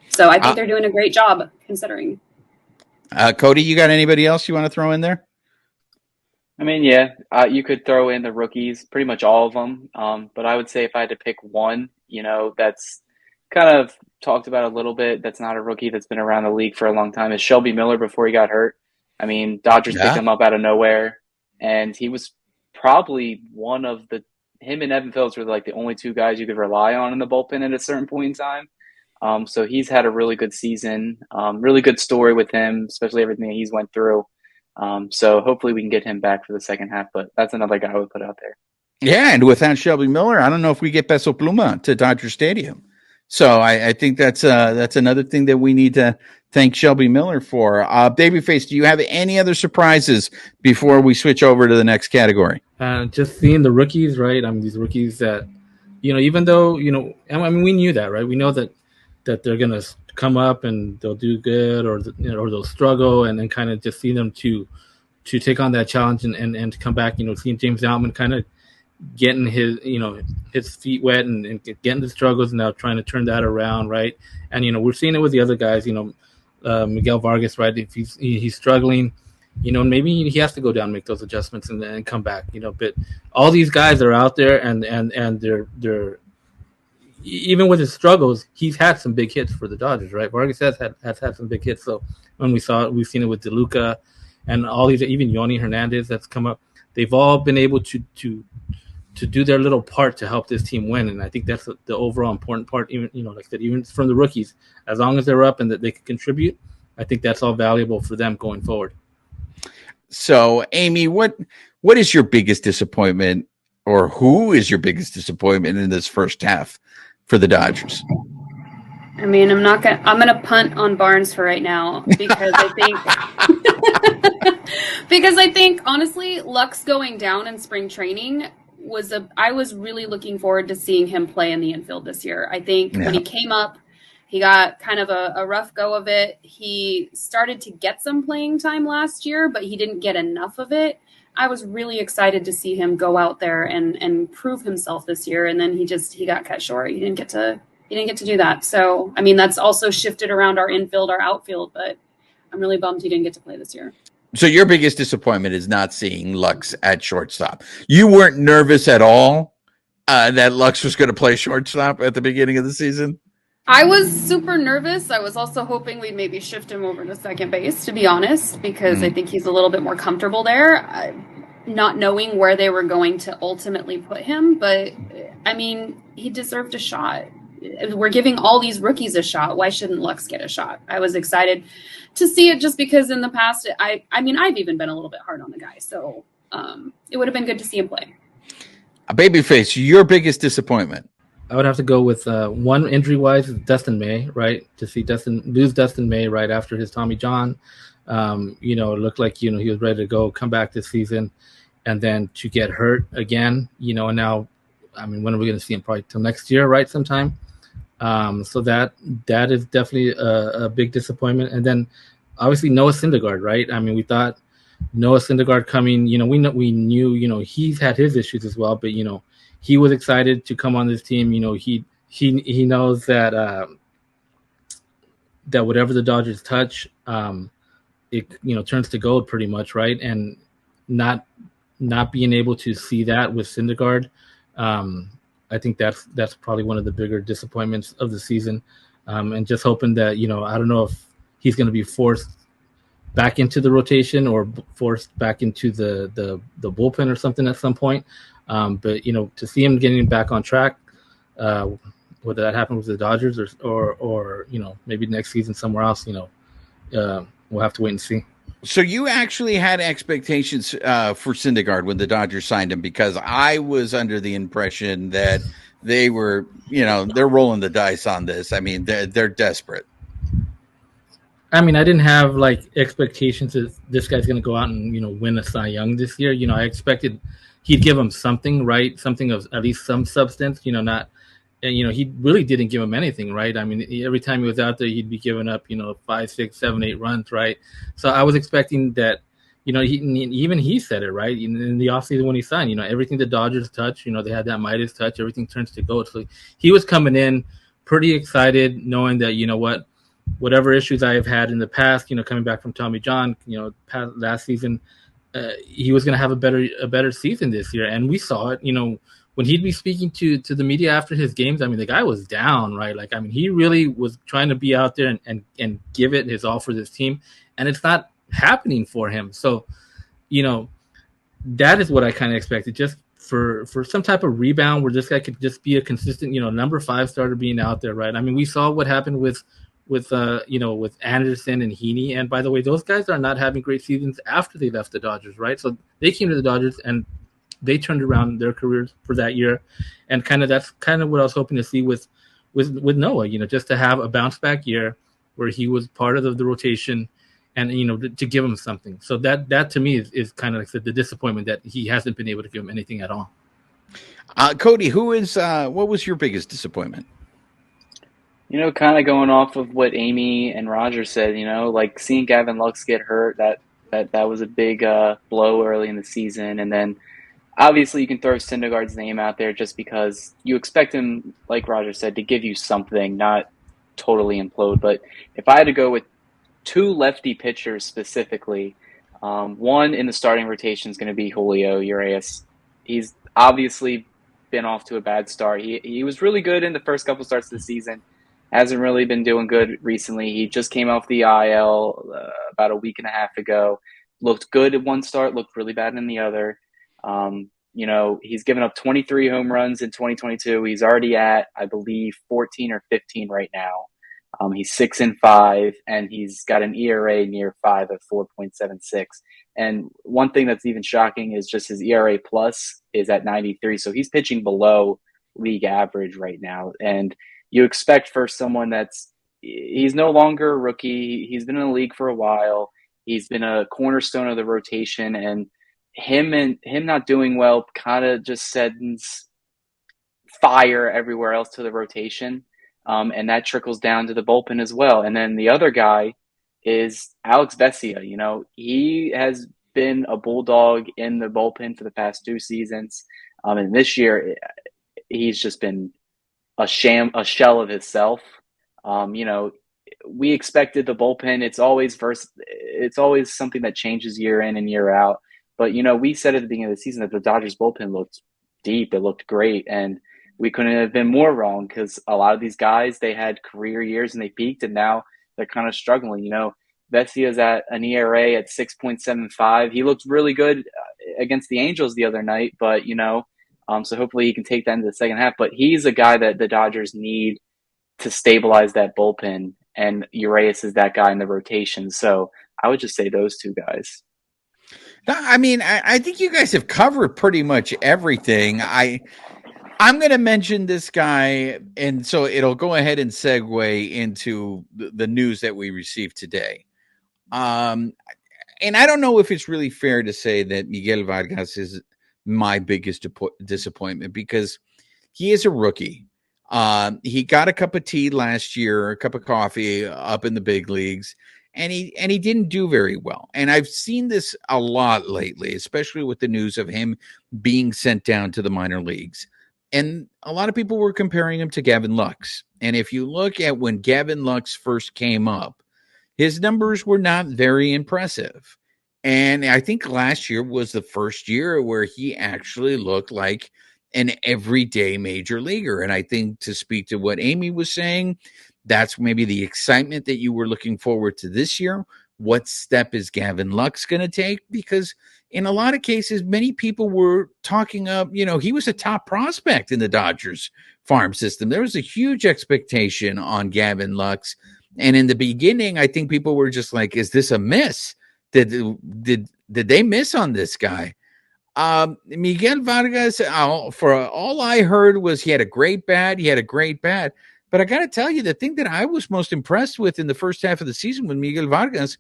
S3: So I think they're doing a great job considering.
S1: Cody, you got anybody else you want to throw in there?
S2: I mean, yeah, you could throw in the rookies, pretty much all of them. But I would say if I had to pick one, that's kind of talked about a little bit, that's not a rookie, that's been around the league for a long time, is Shelby Miller before he got hurt. I mean, Dodgers picked him up out of nowhere, and he was probably him and Evan Phillips were like the only 2 guys you could rely on in the bullpen at a certain point in time. So he's had a really good season, really good story with him, especially everything that he's went through. So hopefully we can get him back for the second half, but that's another guy I would put out there.
S1: Yeah, and without Shelby Miller, I don't know if we get Peso Pluma to Dodger Stadium. So I think that's another thing that we need to thank Shelby Miller for. Babyface, do you have any other surprises before we switch over to the next category?
S4: Just seeing the rookies, right? I mean, these rookies that, even though, I mean, we knew that, right? We know that they're going to come up and they'll do good, or they'll struggle, and then kind of just see them to take on that challenge and to come back, seeing James Outman kind of getting his feet wet and getting the struggles, and now trying to turn that around, right? And we're seeing it with the other guys, Miguel Vargas, right? If he's struggling, maybe he has to go down and make those adjustments and then come back, but all these guys are out there, and they're even with his struggles, he's had some big hits for the Dodgers, right? Vargas has had some big hits. So when we've seen it with DeLuca and all these, even Yoni Hernandez that's come up, they've all been able to do their little part to help this team win. And I think that's the overall important part, even, like I said, even from the rookies, as long as they're up and that they can contribute, I think that's all valuable for them going forward.
S1: So, Amy, what is your biggest disappointment, or who is your biggest disappointment in this first half for the Dodgers?
S3: I mean, I'm gonna punt on Barnes for right now because I think honestly, Lux going down in spring training I was really looking forward to seeing him play in the infield this year. I think when he came up, he got kind of a rough go of it. He started to get some playing time last year, but he didn't get enough of it. I was really excited to see him go out there and prove himself this year. And then he got cut short. He didn't get to do that. So, I mean, that's also shifted around our infield, our outfield, but I'm really bummed he didn't get to play this year.
S1: So your biggest disappointment is not seeing Lux at shortstop. You weren't nervous at all that Lux was going to play shortstop at the beginning of the season?
S3: I was super nervous. I was also hoping we'd maybe shift him over to second base, to be honest, because I think he's a little bit more comfortable there. not knowing where they were going to ultimately put him. But I mean, he deserved a shot. We're giving all these rookies a shot. Why shouldn't Lux get a shot? I was excited to see it just because in the past, I mean, I've even been a little bit hard on the guy. So it would have been good to see him play.
S1: Babyface, your biggest disappointment?
S4: I would have to go with one injury-wise, Dustin May, right? To see lose Dustin May right after his Tommy John. It looked like, he was ready to go, come back this season, and then to get hurt again, and now, I mean, when are we going to see him? Probably till next year, right? Sometime. So that is definitely a big disappointment. And then obviously Noah Syndergaard, right? I mean, we thought Noah Syndergaard coming, we knew, he's had his issues as well, but, he was excited to come on this team. He knows that that whatever the Dodgers touch, it turns to gold pretty much, right? And not being able to see that with Syndergaard, I think that's probably one of the bigger disappointments of the season. And just hoping that, I don't know if he's going to be forced back into the rotation or forced back into the bullpen or something at some point. But to see him getting back on track, whether that happens with the Dodgers or maybe next season somewhere else, we'll have to wait and see.
S1: So you actually had expectations for Syndergaard when the Dodgers signed him, because I was under the impression that they were, they're rolling the dice on this. I mean, they're desperate.
S4: I mean, I didn't have expectations that this guy's going to go out and win a Cy Young this year. I expected he'd give him something, right? Something of at least some substance. Not. And, he really didn't give him anything, right? I mean, every time he was out there, he'd be giving up, 5, 6, 7, 8 runs, right? So I was expecting that, even he said it, right? In the offseason when he signed, everything the Dodgers touch, they had that Midas touch, everything turns to gold. So he was coming in pretty excited, knowing that, whatever issues I have had in the past, coming back from Tommy John, last season, he was going to have a better season this year. And we saw it, when he'd be speaking to the media after his games. I mean, the guy was down, right? He really was trying to be out there and give it his all for this team, and it's not happening for him. So, that is what I kind of expected, just for some type of rebound where this guy could just be a consistent, number 5 starter being out there, right? I mean, we saw what happened with Anderson and Heaney, and by the way, those guys are not having great seasons after they left the Dodgers, right? So they came to the Dodgers and they turned around their careers for that year, and that's kind of what I was hoping to see with Noah. Just to have a bounce back year where he was part of the rotation, and to give him something. So that to me is kind of the disappointment that he hasn't been able to give him anything at all.
S1: Cody, what was your biggest disappointment?
S2: Kind of going off of what Amy and Roger said. Seeing Gavin Lux get hurt, that was a big blow early in the season, and then. Obviously, you can throw Syndergaard's name out there just because you expect him, like Roger said, to give you something, not totally implode. But if I had to go with 2 lefty pitchers specifically, one in the starting rotation is going to be Julio Urias. He's obviously been off to a bad start. He was really good in the first couple starts of the season. Hasn't really been doing good recently. He just came off the IL about a week and a half ago. Looked good at one start, looked really bad in the other. He's given up 23 home runs in 2022. He's already at, I believe, 14 or 15 right now. He's 6-5, and he's got an ERA near 5 at 4.76. And one thing that's even shocking is just his ERA plus is at 93. So he's pitching below league average right now. And you expect for someone he's no longer a rookie. He's been in the league for a while. He's been a cornerstone of the rotation, and him not doing well kind of just sends fire everywhere else to the rotation. And that trickles down to the bullpen as well. And then the other guy is Alex Vesia. He has been a bulldog in the bullpen for the past 2 seasons. And this year he's just been a shell of himself. We expected the bullpen. It's always something that changes year in and year out. But, we said at the beginning of the season that the Dodgers bullpen looked deep. It looked great. And we couldn't have been more wrong, because a lot of these guys, they had career years and they peaked, and now they're kind of struggling. Vesia's at an ERA at 6.75. He looked really good against the Angels the other night, but so hopefully he can take that into the second half. But he's a guy that the Dodgers need to stabilize that bullpen, and Urias is that guy in the rotation. So I would just say those two guys.
S1: I mean, I think you guys have covered pretty much everything. I'm going to mention this guy, and so it'll go ahead and segue into the news that we received today. And I don't know if it's really fair to say that Miguel Vargas is my biggest disappointment, because he is a rookie. He got a cup of tea last year, a cup of coffee up in the big leagues, and he didn't do very well. And I've seen this a lot lately, especially with the news of him being sent down to the minor leagues. And a lot of people were comparing him to Gavin Lux. And if you look at when Gavin Lux first came up, his numbers were not very impressive. And I think last year was the first year where he actually looked like an everyday major leaguer. And I think, to speak to what Amy was saying, that's maybe the excitement that you were looking forward to this year. What step is Gavin Lux going to take? Because in a lot of cases, many people were talking up, he was a top prospect in the Dodgers farm system. There was a huge expectation on Gavin Lux. And in the beginning, I think people were just like, is this a miss? Did they miss on this guy? Miguel Vargas, for all I heard, was he had a great bat. But I got to tell you, the thing that I was most impressed with in the first half of the season with Miguel Vargas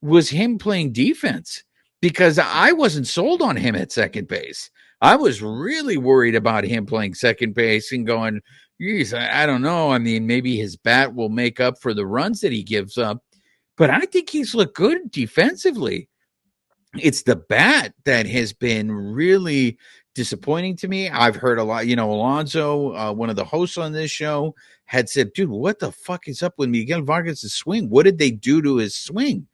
S1: was him playing defense, because I wasn't sold on him at second base. I was really worried about him playing second base and going, geez, I don't know. I mean, maybe his bat will make up for the runs that he gives up. But I think he's looked good defensively. It's the bat that has been really disappointing to me. I've heard a lot, Alonso, one of the hosts on this show, had said, dude, what the fuck is up with Miguel Vargas' swing? What did they do to his swing?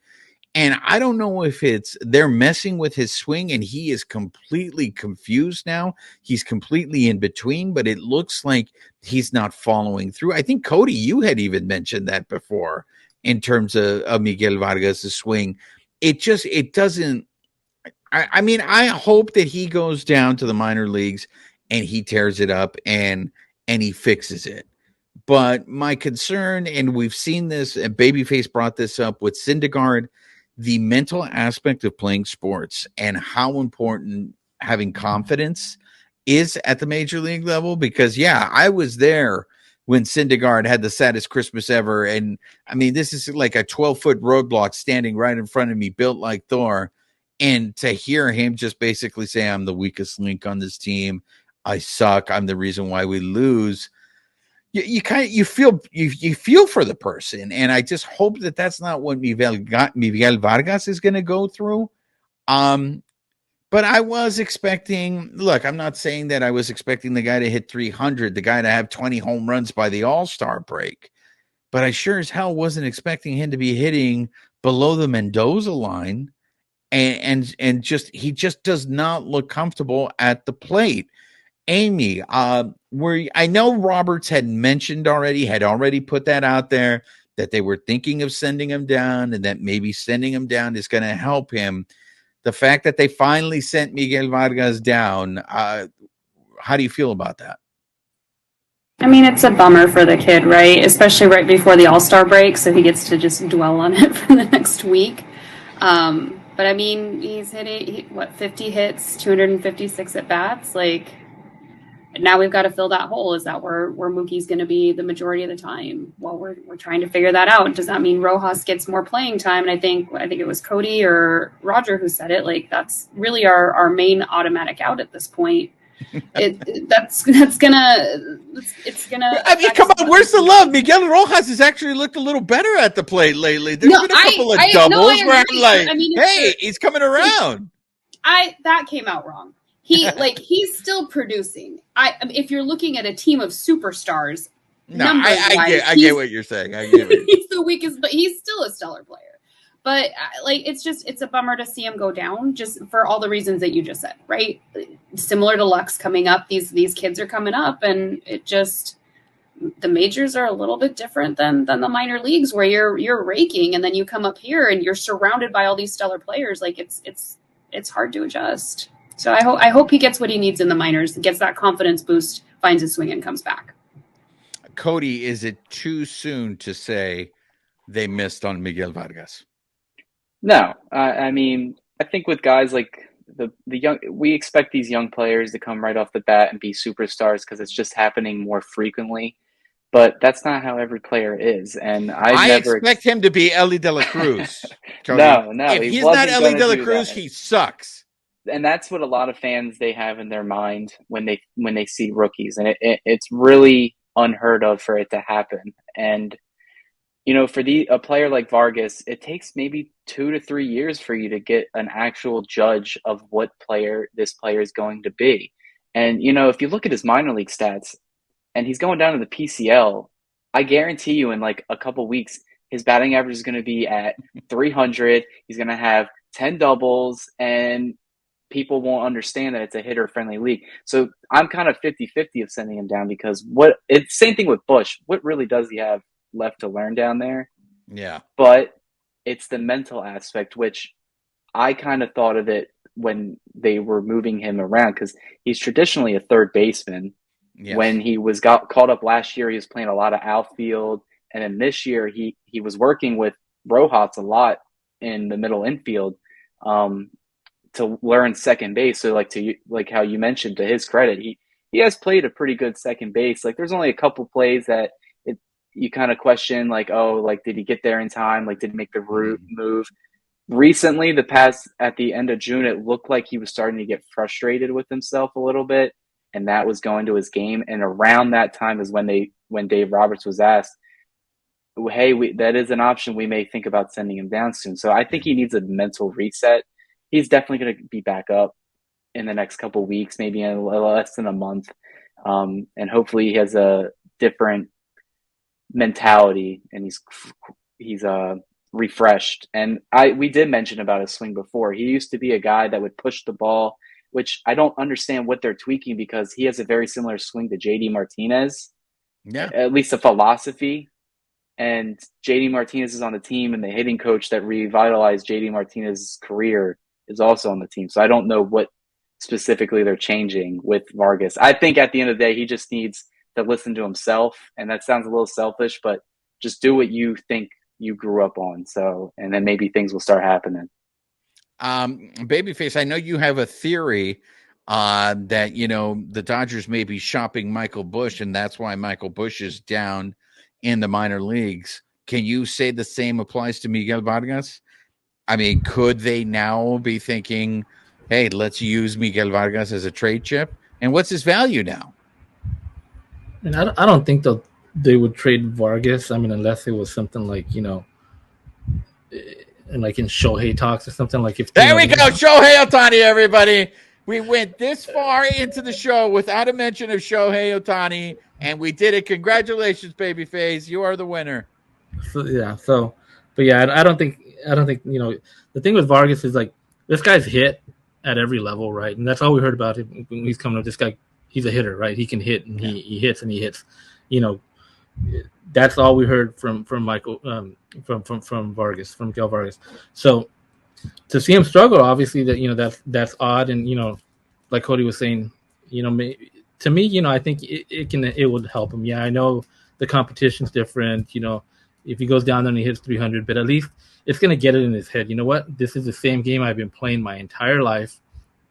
S1: And I don't know if they're messing with his swing and he is completely confused now. He's completely in between, but it looks like he's not following through. I think, Cody, you had even mentioned that before in terms of Miguel Vargas' swing. It doesn't. I mean, I hope that he goes down to the minor leagues and he tears it up and he fixes it. But my concern, and we've seen this, and Babyface brought this up with Syndergaard, the mental aspect of playing sports and how important having confidence is at the major league level. Because, yeah, I was there when Syndergaard had the saddest Christmas ever. And I mean, this is like a 12-foot roadblock standing right in front of me, built like Thor. And to hear him just basically say, I'm the weakest link on this team, I suck, I'm the reason why we lose. You feel for the person. And I just hope that that's not what Miguel Vargas is going to go through. But I was expecting, look, I'm not saying that I was expecting the guy to hit 300, the guy to have 20 home runs by the All-Star break. But I sure as hell wasn't expecting him to be hitting below the Mendoza line. And he just does not look comfortable at the plate. Amy, I know Roberts had already put that out there, that they were thinking of sending him down, and that maybe sending him down is going to help him. The fact that they finally sent Miguel Vargas down, how do you feel about that?
S3: I mean, it's a bummer for the kid, right? Especially right before the All-Star break, so he gets to just dwell on it for the next week. But I mean, he's hitting 50 hits, 256 at bats. Like, now we've got to fill that hole. Is that where Mookie's going to be the majority of the time? Well, we're trying to figure that out. Does that mean Rojas gets more playing time? And I think it was Cody or Roger who said it. Like, that's really our main automatic out at this point. It's gonna.
S1: I mean, come on, where's the love? Miguel Rojas has actually looked a little better at the plate lately. There's been a couple of doubles where I'm like, hey, he's coming around.
S3: That came out wrong. He's still producing. If you're looking at a team of superstars,
S1: I get what you're saying.
S3: He's the weakest, but he's still a stellar player. But it's a bummer to see him go down, just for all the reasons that you just said, right? Similar to Lux coming up, these kids are coming up, and the majors are a little bit different than the minor leagues, where you're raking, and then you come up here and you're surrounded by all these stellar players. Like, it's hard to adjust. So I hope he gets what he needs in the minors, gets that confidence boost, finds his swing, and comes back.
S1: Cody, is it too soon to say they missed on Miguel Vargas?
S2: No, I mean, I think with guys like the young, we expect these young players to come right off the bat and be superstars because it's just happening more frequently. But that's not how every player is, and
S1: I expect him to be Ellie De La Cruz. Cody.
S2: No,
S1: if
S2: he
S1: he's
S2: wasn't
S1: not Ellie
S2: gonna
S1: De La
S2: do
S1: Cruz,
S2: that.
S1: he sucks.
S2: And that's what a lot of fans they have in their mind when they see rookies, and it's really unheard of for it to happen. And for a player like Vargas, it takes maybe 2 to 3 years for you to get an actual judge of what player this player is going to be. And if you look at his minor league stats, and he's going down to the PCL, I guarantee you in like a couple weeks, his batting average is going to be at 300. He's going to have 10 doubles, and people won't understand that it's a hitter-friendly league. So I'm kind of 50-50 of sending him down because it's same thing with Bush. What really does he have left to learn down there?
S1: Yeah.
S2: But it's the mental aspect, which I kind of thought of it when they were moving him around because he's traditionally a third baseman. Yes. When he got caught up last year, he was playing a lot of outfield. And then this year, he was working with Rojas a lot in the middle infield to learn second base. So like how you mentioned, to his credit, he has played a pretty good second base. Like there's only a couple plays that you kind of question, like, oh, like did he get there in time? Like did he make the route move? Recently, at the end of June, it looked like he was starting to get frustrated with himself a little bit. And that was going to his game. And around that time is when Dave Roberts was asked, hey, that is an option. We may think about sending him down soon. So I think he needs a mental reset. He's definitely going to be back up in the next couple of weeks, maybe in less than a month. And hopefully he has a different mentality and he's refreshed. And we did mention about his swing before. He used to be a guy that would push the ball, which I don't understand what they're tweaking because he has a very similar swing to JD Martinez.
S1: Yeah.
S2: At least a philosophy. And JD Martinez is on the team, and the hitting coach that revitalized JD Martinez's career is also on the team. So I don't know what specifically they're changing with Vargas. I think at the end of the day, he just needs to listen to himself. And that sounds a little selfish, but just do what you think you grew up on. So, and then maybe things will start happening.
S1: Babyface, I know you have a theory that the Dodgers may be shopping Michael Bush, and that's why Michael Bush is down in the minor leagues. Can you say the same applies to Miguel Vargas? I mean, could they now be thinking, hey, let's use Miguel Vargas as a trade chip? And what's his value now?
S4: And I don't think they would trade Vargas. I mean, unless it was something like and like in Shohei talks or something like if
S1: there we go, Shohei Ohtani, everybody. We went this far into the show without a mention of Shohei Ohtani, and we did it. Congratulations, babyface. You are the winner.
S4: But I don't think the thing with Vargas is like this guy's hit at every level, right? And that's all we heard about him when he's coming up. This guy, he's a hitter, right? He can hit and he hits and he hits. That's all we heard from Michael from Vargas, from Miguel Vargas. So to see him struggle, obviously that's odd, and like Cody was saying, to me, I think it would help him. Yeah, I know the competition's different. If he goes down there and he hits 300, but at least it's gonna get it in his head. You know what? This is the same game I've been playing my entire life.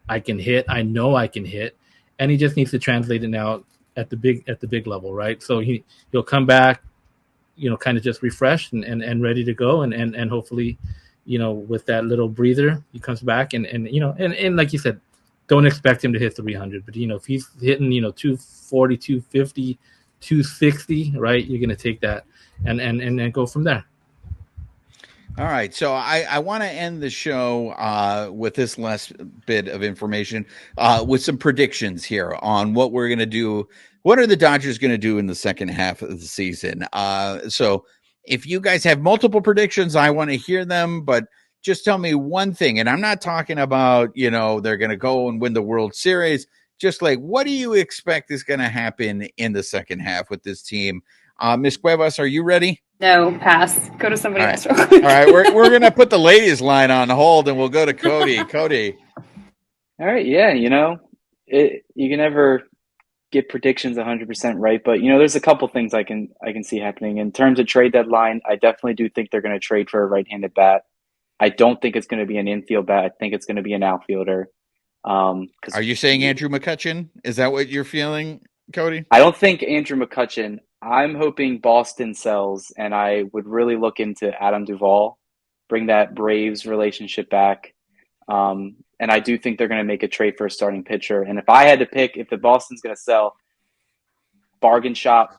S4: I can hit. I know I can hit, and he just needs to translate it now at the big level, right? So he'll come back, kind of just refreshed and ready to go, and hopefully, with that little breather, he comes back and like you said, don't expect him to hit 300, but if he's hitting 240, 250, 260, right, you're gonna take that and go from there.
S1: All right, so I want to end the show with this last bit of information with some predictions here on what we're going to do. What are the Dodgers going to do in the second half of the season? So if you guys have multiple predictions, I want to hear them, but just tell me one thing. And I'm not talking about, they're going to go and win the World Series. Just like, what do you expect is going to happen in the second half with this team? Ms. Cuevas, are you ready?
S3: No, pass. Go to somebody else real quick.
S1: All right, we're going to put the ladies line on hold, and we'll go to Cody. Cody.
S2: All right, yeah, you can never get predictions 100% right, but there's a couple things I can see happening in terms of trade deadline. I definitely do think they're going to trade for a right-handed bat. I don't think it's going to be an infield bat. I think it's going to be an outfielder. Because
S1: Are you saying Andrew McCutchen? Is that what you're feeling, Cody?
S2: I don't think Andrew McCutchen. I'm hoping Boston sells, and I would really look into Adam Duvall, bring that Braves relationship back. And I do think they're going to make a trade for a starting pitcher. And if I had to pick, if the Boston's going to sell, bargain shop,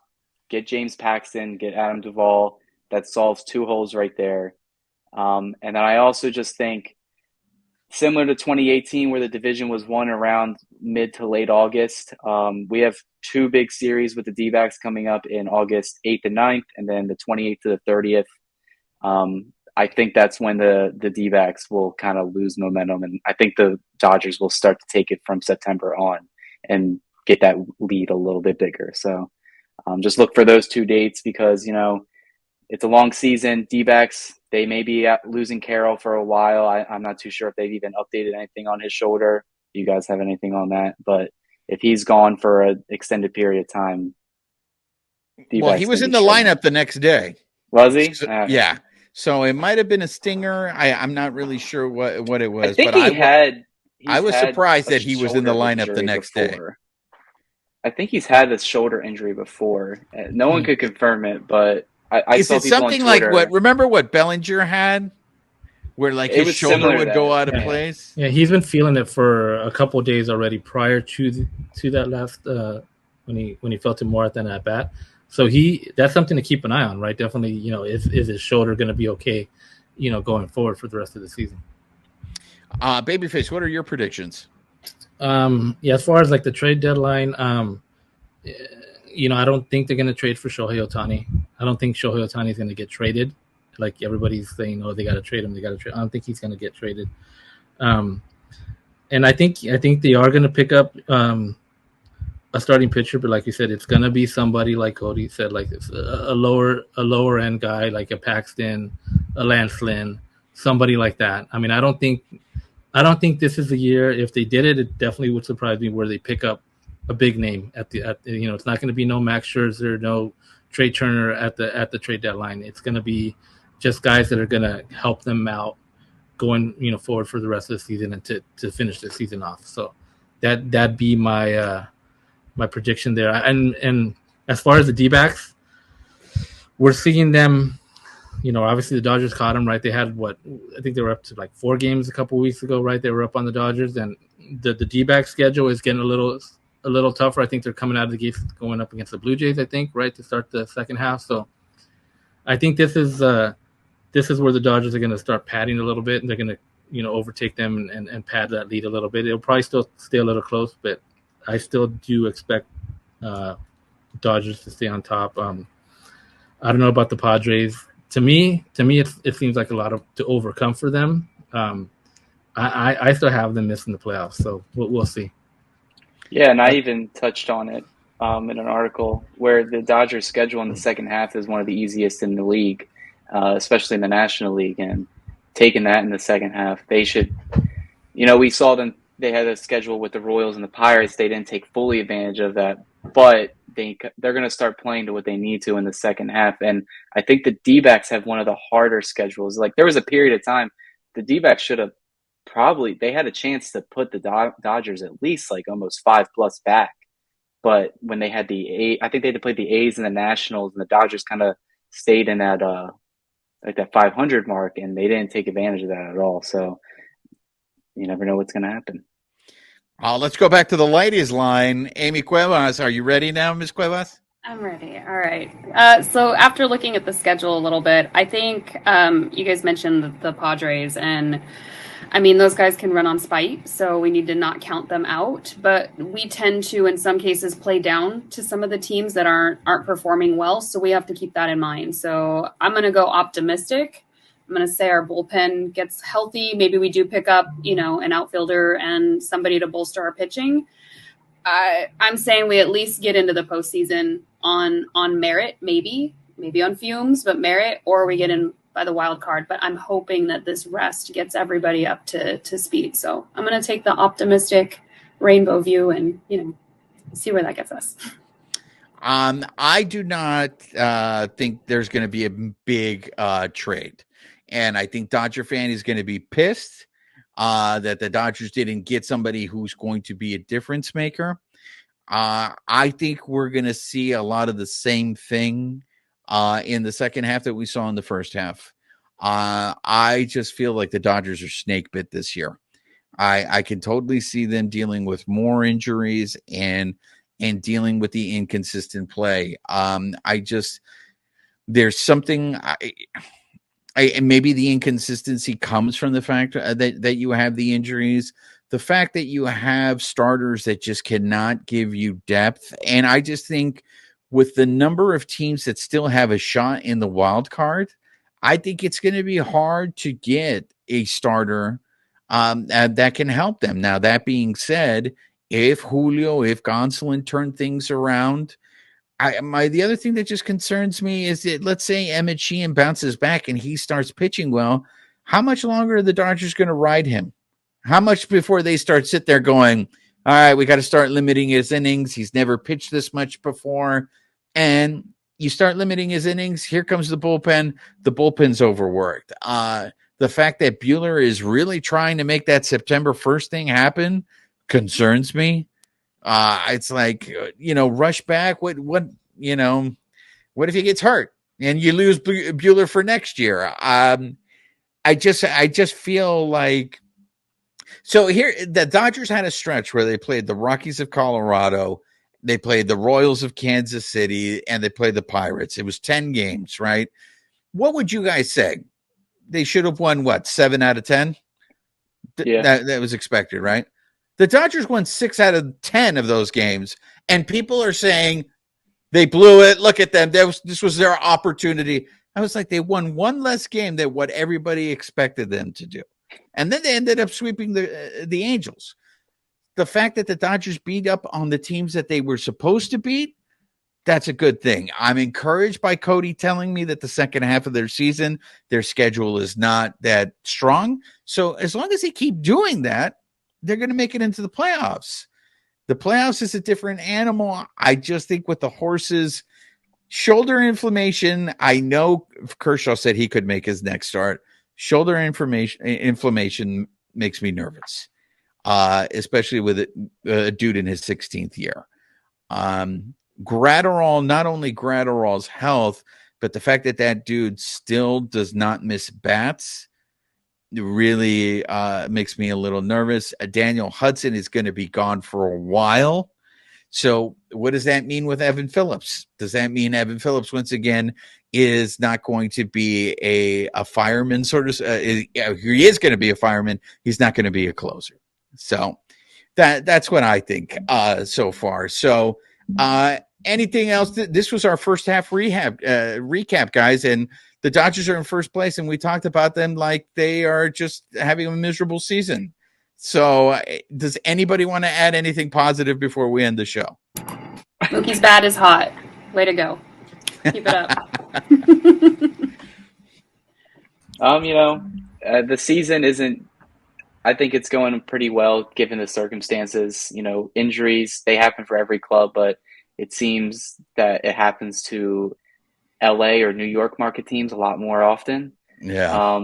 S2: get James Paxton, get Adam Duvall. That solves two holes right there. And then I also just think, similar to 2018, where the division was won around mid to late August, we have two big series with the D-backs coming up in August 8th and 9th, and then the 28th to the 30th. I think that's when the D-backs will kind of lose momentum, and I think the Dodgers will start to take it from September on and get that lead a little bit bigger. So just look for those two dates because, it's a long season. D-backs, they may be losing Carroll for a while. I'm not too sure if they've even updated anything on his shoulder. Do you guys have anything on that? But if he's gone for an extended period of time,
S1: Well, he was in the lineup the next day.
S2: Was he?
S1: So, yeah. So it might have been a stinger. I'm not really sure what it was.
S2: I think
S1: I was surprised that he was in the lineup the next day.
S2: I think he's had this shoulder injury before. No one could confirm it, but I
S1: saw people something on Twitter, like what? Remember what Bellinger had, where like his shoulder would go out of place.
S4: Yeah, he's been feeling it for a couple of days already prior to that last when he felt it more than at bat. So that's something to keep an eye on, right? Definitely, is his shoulder going to be okay, going forward for the rest of the season?
S1: Babyface, what are your predictions?
S4: As far as like the trade deadline, I don't think they're going to trade for Shohei Ohtani. I don't think Shohei Ohtani is going to get traded. Like everybody's saying, they got to trade him. I don't think he's going to get traded. And I think they are going to pick up a starting pitcher, but like you said, it's going to be somebody like Cody said, like it's a lower end guy, like a Paxton, a Lance Lynn, somebody like that. I mean, I don't think this is the year. If they did it, it definitely would surprise me where they pick up a big name at it's not going to be no Max Scherzer, no Trey Turner at the trade deadline. It's going to be just guys that are going to help them out going, forward for the rest of the season and to finish the season off. So that'd be my prediction there. And as far as the D-backs, we're seeing them, obviously the Dodgers caught them, right? They had I think they were up to like 4 games a couple weeks ago, right? They were up on the Dodgers, and the D-back schedule is getting a little tougher. I think they're coming out of the gates going up against the Blue Jays, I think, right, to start the second half. So I think this is where the Dodgers are going to start padding a little bit, and they're going to, overtake them and pad that lead a little bit. It'll probably still stay a little close, but I still do expect Dodgers to stay on top. I don't know about the Padres. To me, it seems like a lot to overcome for them. I still have them missing the playoffs, so we'll see.
S2: Yeah, and I even touched on it in an article where the Dodgers' schedule in the second half is one of the easiest in the league, especially in the National League. And taking that in the second half, they should. We saw them. They had a schedule with the Royals and the Pirates. They didn't take fully advantage of that, but they're going to start playing to what they need to in the second half. And I think the D-backs have one of the harder schedules. Like there was a period of time the D-backs should have they had a chance to put the Dodgers at least like almost 5+ back. But when they had I think they had to play the A's and the Nationals, and the Dodgers kind of stayed in that like that 500 mark, and they didn't take advantage of that at all. So you never know what's going to happen.
S1: Let's go back to the ladies line. Amy Cuevas, are you ready now, Ms. Cuevas?
S3: I'm ready. All right. So after looking at the schedule a little bit, I think you guys mentioned the Padres, and I mean, those guys can run on spite, so we need to not count them out. But we tend to, in some cases, play down to some of the teams that aren't performing well, so we have to keep that in mind. So I'm going to go optimistic. I'm going to say our bullpen gets healthy. Maybe we do pick up, an outfielder and somebody to bolster our pitching. I'm saying we at least get into the postseason on merit, maybe on fumes, but merit, or we get in by the wild card, but I'm hoping that this rest gets everybody up to speed. So I'm going to take the optimistic rainbow view and, see where that gets us.
S1: I do not think there's going to be a big trade. And I think Dodger fan is going to be pissed that the Dodgers didn't get somebody who's going to be a difference maker. I think we're going to see a lot of the same thing in the second half that we saw in the first half. I just feel like the Dodgers are snake bit this year. I can totally see them dealing with more injuries and dealing with the inconsistent play. There's something. And maybe the inconsistency comes from the fact that you have the injuries, the fact that you have starters that just cannot give you depth. And I just think with the number of teams that still have a shot in the wild card, I think it's going to be hard to get a starter that can help them. Now, that being said, if Gonsolin turn things around, the other thing that just concerns me is that, let's say Emmett Sheehan bounces back and he starts pitching well. How much longer are the Dodgers going to ride him? How much before they sit there going, all right, we got to start limiting his innings. He's never pitched this much before. And you start limiting his innings. Here comes the bullpen. The bullpen's overworked. The fact that Buehler is really trying to make that September 1st thing happen concerns me. It's like, rush back. What if he gets hurt and you lose Buehler for next year? I just feel like, so here the Dodgers had a stretch where they played the Rockies of Colorado, they played the Royals of Kansas City, and they played the Pirates. It was 10 games, right? What would you guys say? They should have won 7 out of 10?
S2: Yeah.
S1: That was expected, right? The Dodgers won 6 out of 10 of those games, and people are saying they blew it. Look at them. This was their opportunity. I was like, they won one less game than what everybody expected them to do. And then they ended up sweeping the Angels. The fact that the Dodgers beat up on the teams that they were supposed to beat, that's a good thing. I'm encouraged by Cody telling me that the second half of their season, their schedule is not that strong. So as long as they keep doing that, they're going to make it into the playoffs. The playoffs is a different animal. I just think with the horses, shoulder inflammation, I know Kershaw said he could make his next start. Shoulder inflammation makes me nervous, especially with a dude in his 16th year. Gratterall, not only Gratterall's health, but the fact that dude still does not miss bats really makes me a little nervous. Daniel Hudson is going to be gone for a while. So what does that mean with Evan Phillips? Does that mean Evan Phillips, once again, is not going to be a fireman, sort of? He is going to be a fireman. He's not going to be a closer. So that's what I think so far. So anything else? This was our first half recap, guys, and the Dodgers are in first place, and we talked about them like they are just having a miserable season. So does anybody want to add anything positive before we end the show?
S3: Mookie's bat is hot. Way to go. Keep it up.
S2: The season isn't, I think it's going pretty well given the circumstances. Injuries, they happen for every club, but it seems that it happens to LA or New York market teams a lot more often.
S1: Yeah.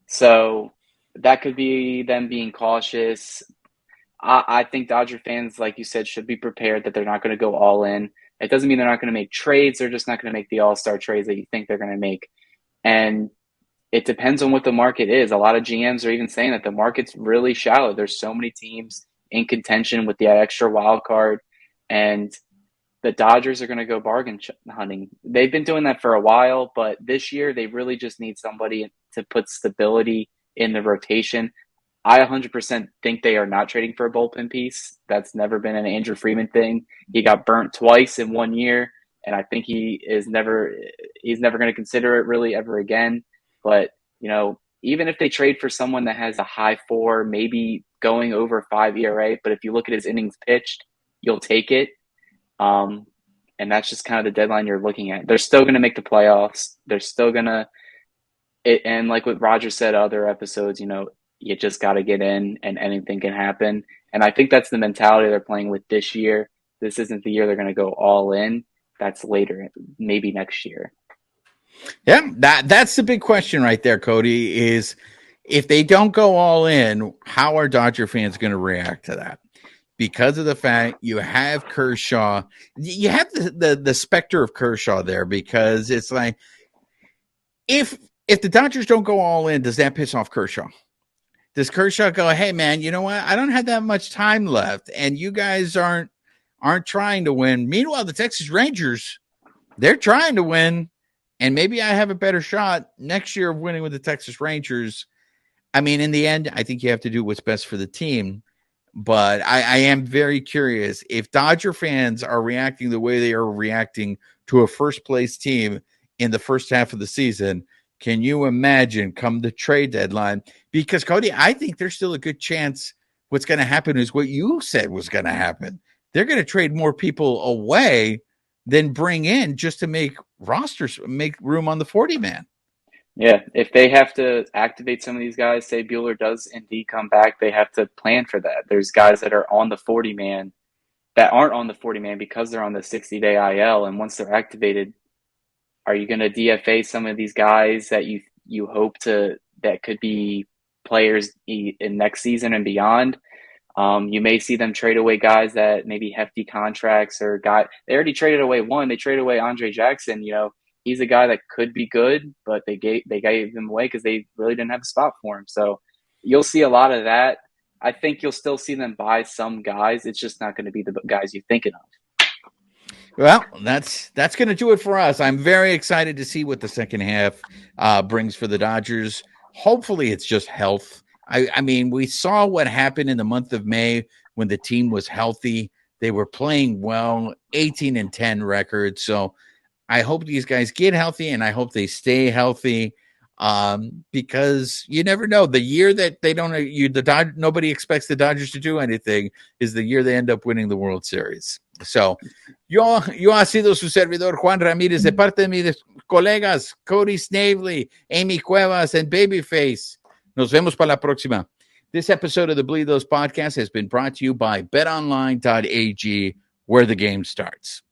S2: So that could be them being cautious. I think Dodger fans, like you said, should be prepared that they're not going to go all in. It doesn't mean they're not going to make trades. They're just not going to make the all-star trades that you think they're going to make. And it depends on what the market is. A lot of GMs are even saying that the market's really shallow. There's so many teams in contention with the extra wild card, and the Dodgers are going to go bargain hunting. They've been doing that for a while, but this year they really just need somebody to put stability in the rotation. I 100% think they are not trading for a bullpen piece. That's never been an Andrew Friedman thing. He got burnt twice in 1 year, and I think he's never going to consider it really ever again. But, even if they trade for someone that has a high 4, maybe going over 5 ERA, but if you look at his innings pitched, you'll take it. And that's just kind of the deadline you're looking at. They're still going to make the playoffs. They're still going to And like what Roger said other episodes, you just got to get in and anything can happen. And I think that's the mentality they're playing with this year. This isn't the year they're going to go all in. That's later, maybe next year.
S1: Yeah, that's the big question right there, Cody, is if they don't go all in, how are Dodger fans going to react to that? Because of the fact you have Kershaw, you have the specter of Kershaw there, because it's like, if the Dodgers don't go all in, does that piss off Kershaw? Does Kershaw go, hey man, you know what? I don't have that much time left, and you guys aren't trying to win. Meanwhile, the Texas Rangers, they're trying to win, and maybe I have a better shot next year of winning with the Texas Rangers. I mean, in the end, I think you have to do what's best for the team. But I am very curious if Dodger fans are reacting the way they are reacting to a first place team in the first half of the season. Can you imagine come the trade deadline? Because, Cody, I think there's still a good chance what's going to happen is what you said was going to happen. They're going to trade more people away than bring in just to make rosters, make room on the 40-man.
S2: Yeah, if they have to activate some of these guys, say Buehler does indeed come back, they have to plan for that. There's guys that are on the 40-man that aren't on the 40-man because they're on the 60-day IL, and once they're activated, are you going to DFA some of these guys that you hope that could be players in next season and beyond? You may see them trade away guys that maybe hefty contracts or they already traded away one. They traded away Andre Jackson. He's a guy that could be good, but they gave him away because they really didn't have a spot for him. So you'll see a lot of that. I think you'll still see them buy some guys. It's just not going to be the guys you're thinking of.
S1: Well, that's going to do it for us. I'm very excited to see what the second half brings for the Dodgers. Hopefully it's just health. I mean, we saw what happened in the month of May when the team was healthy. They were playing well, 18-10 record. So I hope these guys get healthy, and I hope they stay healthy, because you never know. The year that they don't, nobody expects the Dodgers to do anything is the year they end up winning the World Series. So, yo ha sido su servidor Juan Ramírez de parte de mis colegas Cody Snavely, Amy Cuevas, and Babyface. Nos vemos para la próxima. This episode of the Bleed Those podcast has been brought to you by betonline.ag, where the game starts.